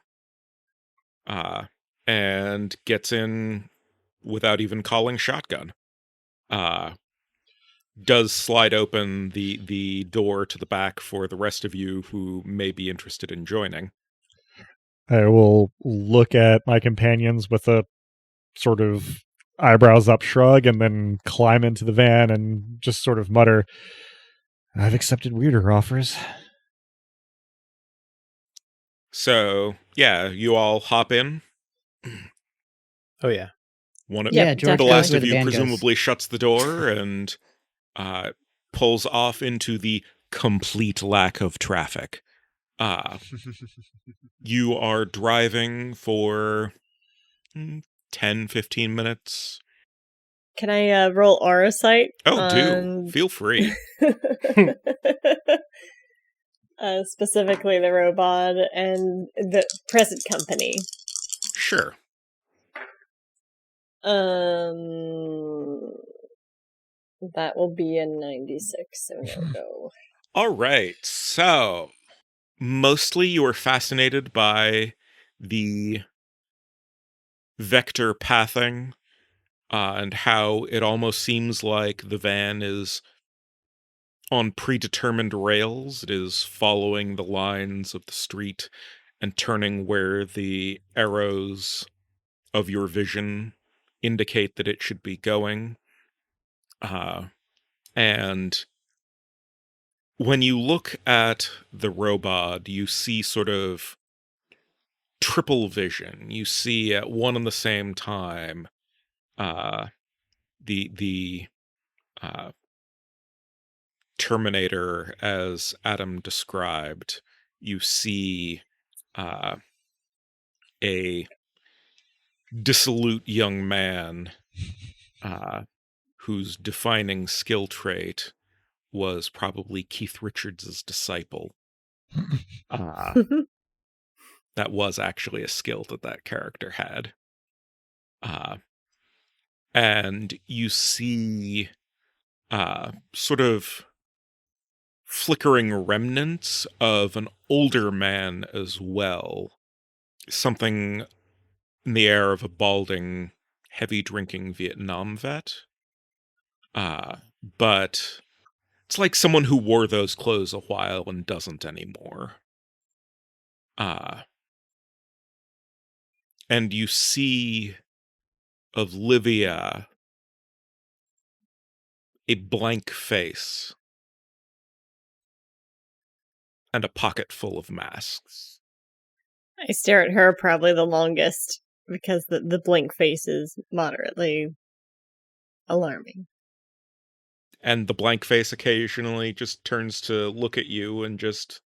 And gets in without even calling shotgun. Does slide open the door to the back for the rest of you who may be interested in joining. I will look at my companions with a sort of eyebrows up shrug and then climb into the van and just sort of mutter, "I've accepted weirder offers." So, yeah, you all hop in. Oh, yeah. Yeah, George The goes last where of the you van goes. presumably shuts the door and pulls off into the complete lack of traffic. You are driving for 10, 15 minutes. Can I roll aura sight? Oh, do. Feel free. Specifically the robot and the present company. Sure. That will be a 96, so no go. All right. So, mostly you are fascinated by the vector pathing and how it almost seems like the van is on predetermined rails. It is following the lines of the street and turning where the arrows of your vision indicate that it should be going. And when you look at the robot, you see sort of triple vision. You see at one and the same time the Terminator, as Adam described. You see a dissolute young man whose defining skill trait was probably Keith Richards' disciple. That was actually a skill that character had. And you see sort of flickering remnants of an older man as well. Something in the air of a balding, heavy-drinking Vietnam vet. But it's like someone who wore those clothes a while and doesn't anymore. And you see of Livia a blank face and a pocket full of masks. I stare at her probably the longest because the blank face is moderately alarming. And the blank face occasionally just turns to look at you and just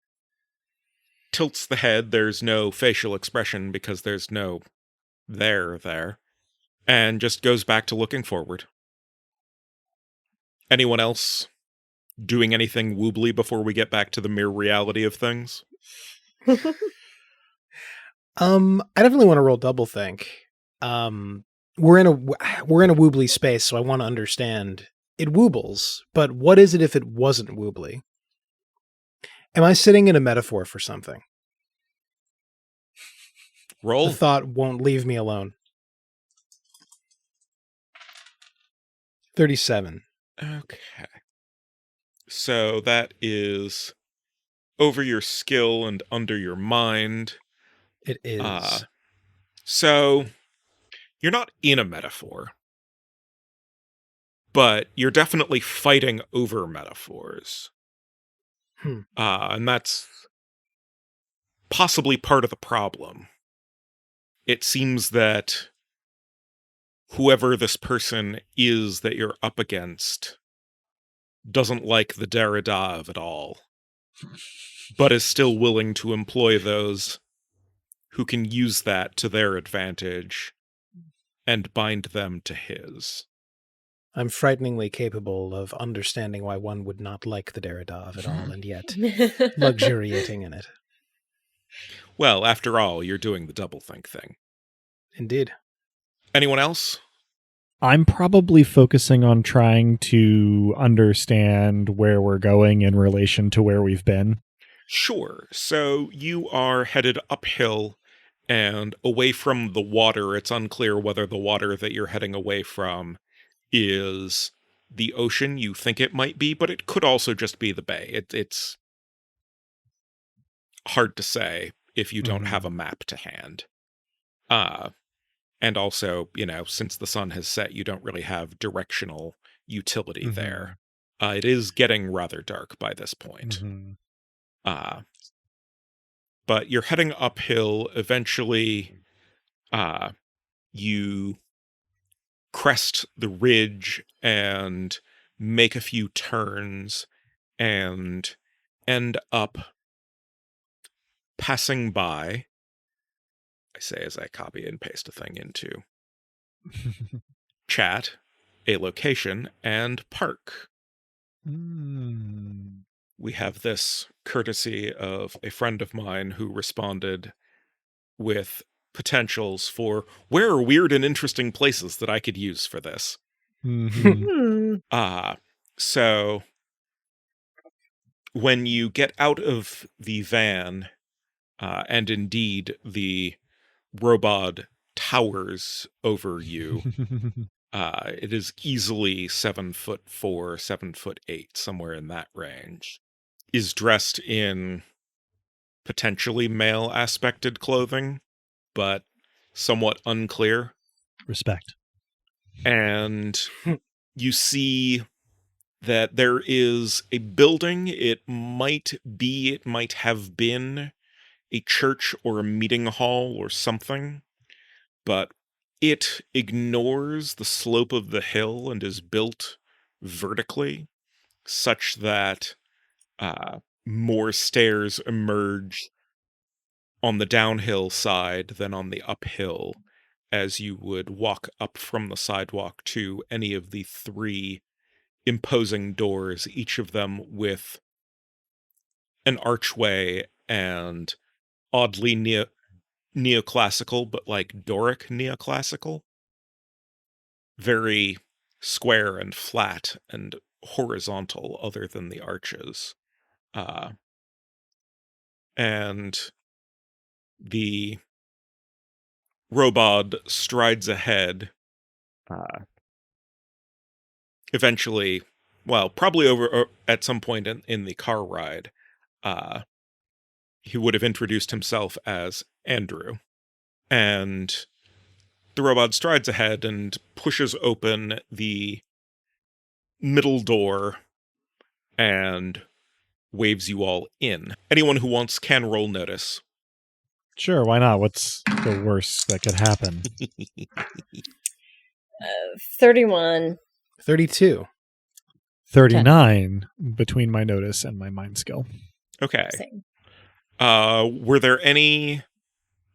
tilts the head. There's no facial expression because there's no there. And just goes back to looking forward. Anyone else doing anything woobly before we get back to the mere reality of things? I definitely want to roll doublethink. We're in a woobly space, so I want to understand. It woobles, but what is it if it wasn't woobly? Am I sitting in a metaphor for something? Roll. The thought won't leave me alone. 37. Okay. So that is over your skill and under your mind. It is. So you're not in a metaphor, but you're definitely fighting over metaphors. And that's possibly part of the problem. It seems that whoever this person is that you're up against doesn't like the Derrida of it all, but is still willing to employ those who can use that to their advantage and bind them to his. I'm frighteningly capable of understanding why one would not like the Derrida of it all, and yet luxuriating in it. Well, after all, you're doing the doublethink thing. Indeed. Anyone else? I'm probably focusing on trying to understand where we're going in relation to where we've been. Sure. So you are headed uphill and away from the water. It's unclear whether the water that you're heading away from is the ocean you think it might be, but it could also just be the bay. It's hard to say if you don't have a map to hand. And also, since the sun has set, you don't really have directional utility there. It is getting rather dark by this point. But you're heading uphill. Eventually, you crest the ridge and make a few turns and end up passing by, I say as I copy and paste a thing into chat, a location and park. We have this courtesy of a friend of mine who responded with potentials for where are weird and interesting places that I could use for this. So when you get out of the van, and indeed the robot towers over you, it is easily 7'4", 7'8", somewhere in that range, is dressed in potentially male aspected clothing, but somewhat unclear. Respect. And you see that there is a building. It might have been a church or a meeting hall or something, but it ignores the slope of the hill and is built vertically such that more stairs emerge on the downhill side than on the uphill, as you would walk up from the sidewalk to any of the three imposing doors, each of them with an archway and oddly neoclassical, but like Doric neoclassical. Very square and flat and horizontal other than the arches. And the robot strides ahead. Eventually, well, probably over at some point in the car ride, he would have introduced himself as Andrew. And the robot strides ahead and pushes open the middle door and waves you all in. Anyone who wants can roll notice. Sure, why not? What's the worst that could happen? 31. 32. 39 between my notice and my mind skill. Okay. Same. Were there any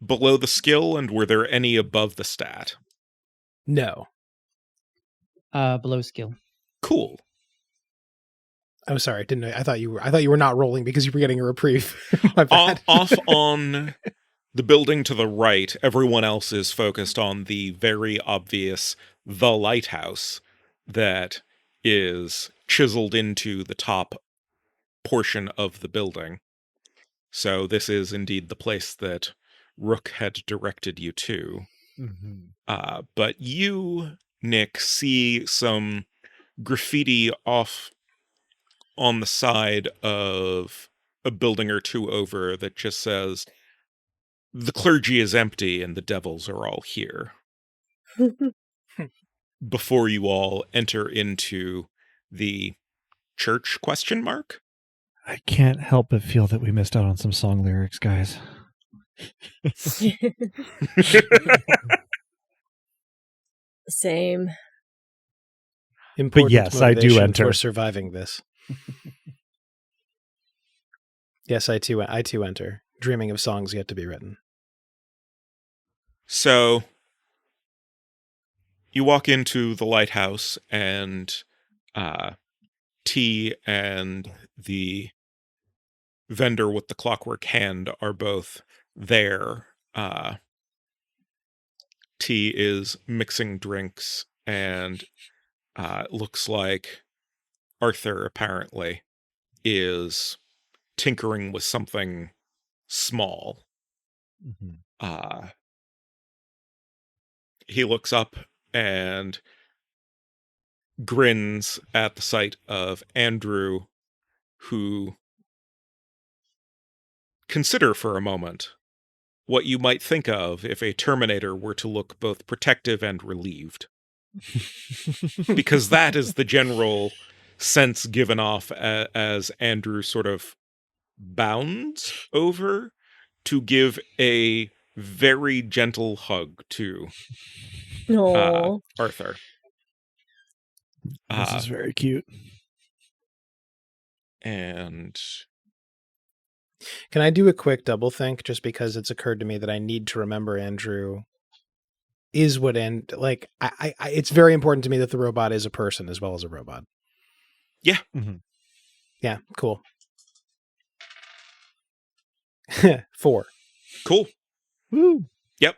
below the skill, and were there any above the stat? No. Below skill. Cool. Oh, sorry. Didn't I thought you were not rolling because you were getting a reprieve. My bad. Off on the building to the right, everyone else is focused on the very obvious the lighthouse that is chiseled into the top portion of the building. So this is indeed the place that Rook had directed you to. Mm-hmm. But you, Nick, see some graffiti off on the side of a building or two over that just says, "The clergy is empty and the devils are all here," before you all enter into the church ? I can't help but feel that we missed out on some song lyrics, guys. Same. Important yes, I do motivation enter. for surviving this. Yes, I too enter, dreaming of songs yet to be written. So you walk into the lighthouse, and T and the vendor with the clockwork hand are both there. T is mixing drinks, and it looks like Arthur apparently is tinkering with something small. Mm-hmm. He looks up and grins at the sight of Andrew, who, consider for a moment what you might think of if a Terminator were to look both protective and relieved. Because that is the general sense given off as Andrew sort of bounds over to give a very gentle hug to No. Arthur. This is very cute. And Can I do a quick double think, just because it's occurred to me that I need to remember Andrew is what I it's very important to me that the robot is a person as well as a robot. Yeah. Mm-hmm. Yeah, cool. 4. Cool. Woo. Yep.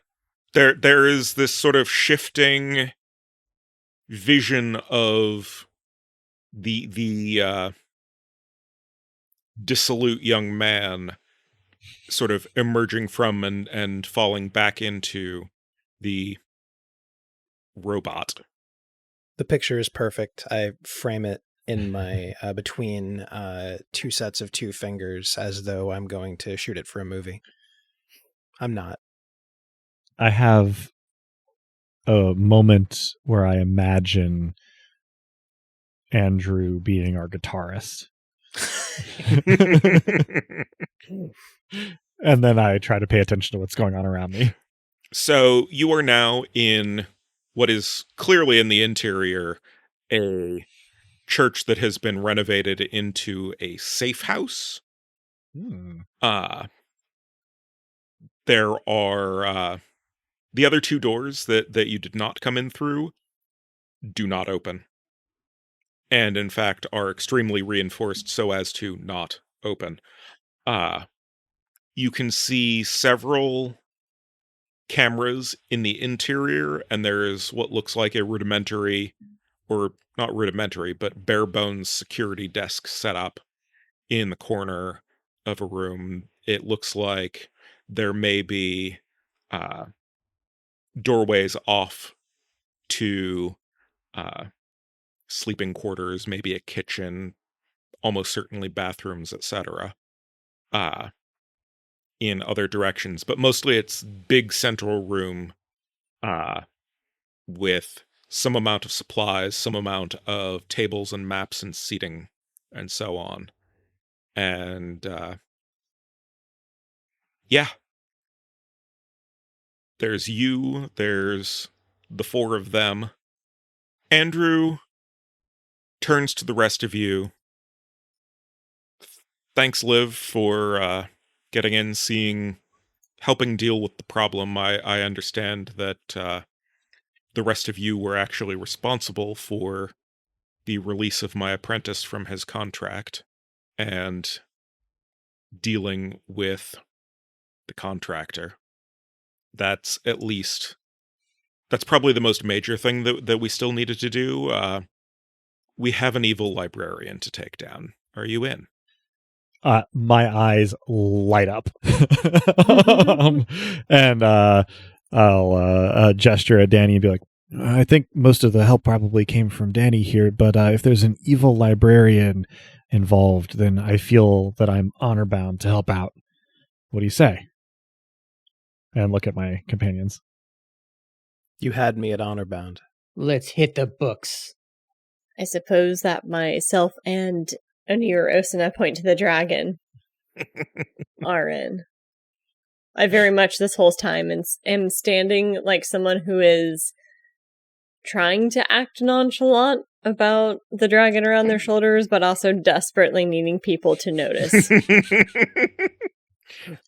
There is this sort of shifting vision of the dissolute young man sort of emerging from and falling back into the robot. The picture is perfect. I frame it in my between 2 sets of 2 fingers as though I'm going to shoot it for a movie. I'm not. I have a moment where I imagine Andrew being our guitarist. And then I try to pay attention to what's going on around me. So you are now in what is clearly in the interior a church that has been renovated into a safe house. There are the other 2 doors that you did not come in through do not open, and in fact are extremely reinforced so as to not open. You can see several cameras in the interior, and there's what looks like a rudimentary, or not rudimentary, but bare bones security desk set up in the corner of a room. It looks like there may be doorways off to sleeping quarters, maybe a kitchen, almost certainly bathrooms, etc. In other directions, but mostly it's big central room with some amount of supplies, some amount of tables and maps and seating and so on. And yeah, there's you, there's the 4 of them. Andrew turns to the rest of you. Thanks, Liv, for getting in, helping deal with the problem. I understand that the rest of you were actually responsible for the release of my apprentice from his contract and dealing with the contractor. That's probably the most major thing that we still needed to do. We have an evil librarian to take down. Are you in? My eyes light up. And I'll gesture at Danny and be like, I think most of the help probably came from Danny here, but if there's an evil librarian involved, then I feel that I'm honor bound to help out. What do you say? And look at my companions. You had me at honor bound. Let's hit the books. I suppose that myself and Onir Osuna point to the dragon are in. I very much this whole time am standing like someone who is trying to act nonchalant about the dragon around their shoulders, but also desperately needing people to notice.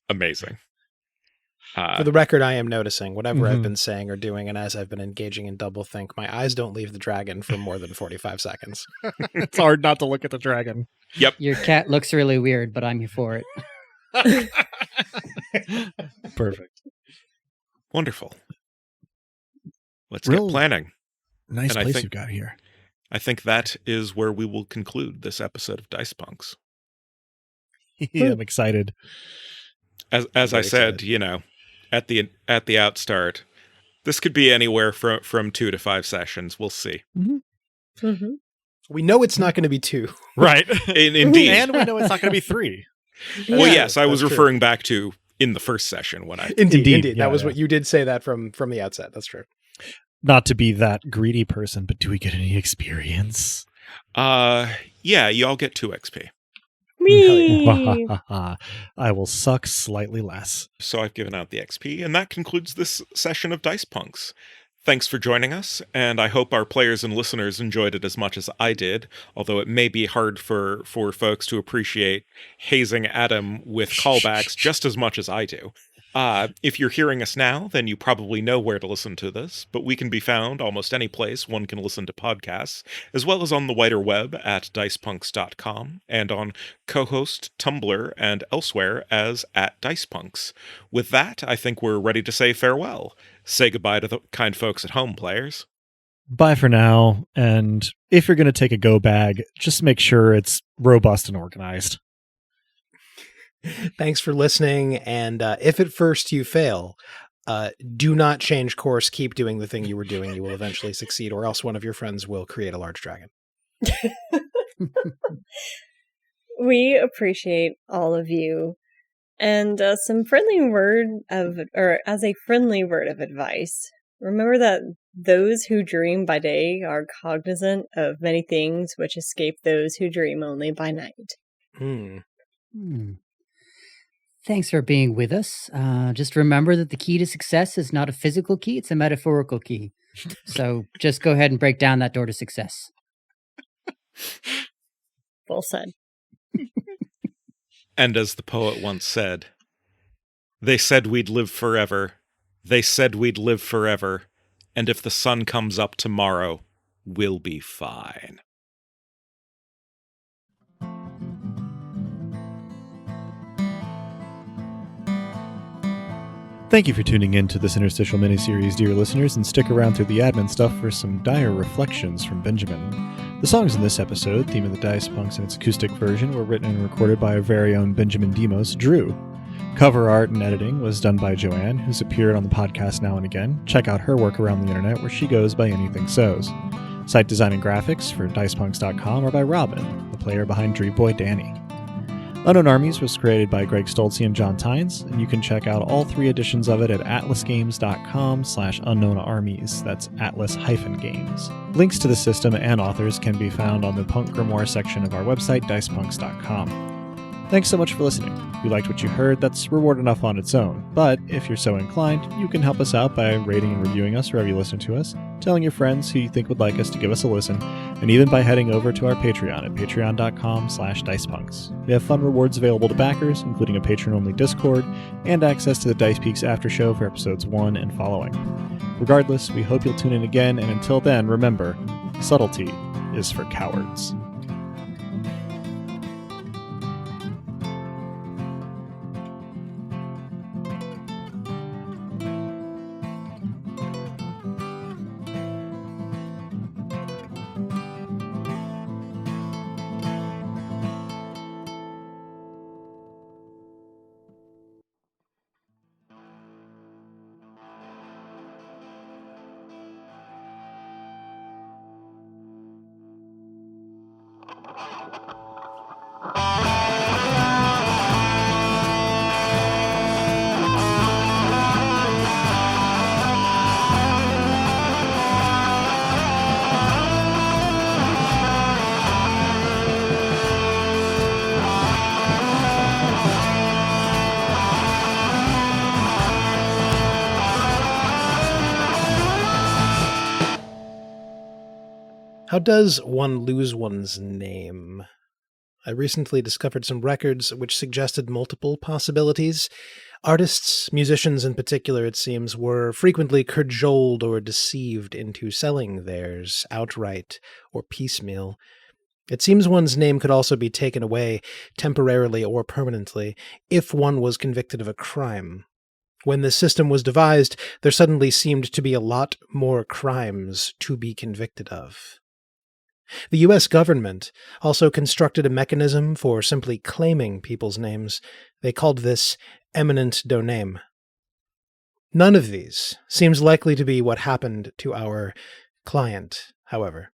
Amazing. For the record, I am noticing whatever I've been saying or doing, and as I've been engaging in doublethink, my eyes don't leave the dragon for more than 45 seconds. It's hard not to look at the dragon. Yep. Your cat looks really weird, but I'm here for it. Perfect. Wonderful. Let's Real get planning. Nice And place you've got here. I think that is where we will conclude this episode of Dice Punks. Yeah, I'm excited. As I said, excited. at the outstart, this could be anywhere from 2 to 5 sessions. We'll see. Mm-hmm. We know it's not going to be 2. Right. Indeed. And we know it's not going to be 3. Well, yes, I was that's true. referring back to in the first session when I... Indeed. Yeah, That was what you did say that from the outset. That's true. Not to be that greedy person, but do we get any experience? Yeah, you all get 2 XP. Me. I will suck slightly less. So I've given out the XP, and that concludes this session of Dice Punks. Thanks for joining us, and I hope our players and listeners enjoyed it as much as I did, although it may be hard for folks to appreciate hazing Adam with callbacks just as much as I do. If you're hearing us now, then you probably know where to listen to this, but we can be found almost any place one can listen to podcasts, as well as on the wider web at dicepunks.com, and on co-host, Tumblr, and elsewhere as @dicepunks. With that, I think we're ready to say farewell. Say goodbye to the kind folks at home, players. Bye for now, and if you're going to take a go bag, just make sure it's robust and organized. Thanks for listening, and if at first you fail, do not change course. Keep doing the thing you were doing. You will eventually succeed, or else one of your friends will create a large dragon. We appreciate all of you. And some friendly word of, or as a friendly word of advice, remember that those who dream by day are cognizant of many things which escape those who dream only by night. Thanks for being with us. Just remember that the key to success is not a physical key, it's a metaphorical key. So just go ahead and break down that door to success. Well said. And as the poet once said, they said we'd live forever. They said we'd live forever. And if the sun comes up tomorrow, we'll be fine. Thank you for tuning in to this interstitial miniseries, dear listeners, and stick around through the admin stuff for some dire reflections from Benjamin. The songs in this episode, Theme of the Dice Punks in its acoustic version, were written and recorded by our very own Benjamin Demos, Drew. Cover art and editing was done by Joanne, who's appeared on the podcast now and again. Check out her work around the internet, where she goes by Anything So's. Site design and graphics for dicepunks.com are by Robin, the player behind Dream Boy Danny. Unknown Armies was created by Greg Stolze and John Tynes, and you can check out all 3 editions of it at atlasgames.com/unknownarmies. That's atlas-games. Links to the system and authors can be found on the Punk Grimoire section of our website, dicepunks.com. Thanks so much for listening. If you liked what you heard, that's reward enough on its own. But if you're so inclined, you can help us out by rating and reviewing us wherever you listen to us, telling your friends who you think would like us to give us a listen, and even by heading over to our Patreon at patreon.com/dicepunks. We have fun rewards available to backers, including a patron-only Discord, and access to the Dice Peaks after show for episodes 1 and following. Regardless, we hope you'll tune in again, and until then, remember, subtlety is for cowards. How does one lose one's name? I recently discovered some records which suggested multiple possibilities. Artists, musicians in particular, it seems, were frequently cajoled or deceived into selling theirs outright or piecemeal. It seems one's name could also be taken away, temporarily or permanently, if one was convicted of a crime. When this system was devised, there suddenly seemed to be a lot more crimes to be convicted of. The U.S. government also constructed a mechanism for simply claiming people's names. They called this eminent domain. None of these seems likely to be what happened to our client, however,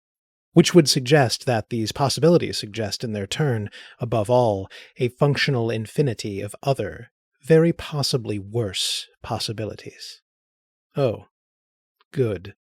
which would suggest that these possibilities suggest in their turn, above all, a functional infinity of other, very possibly worse possibilities. Oh, good.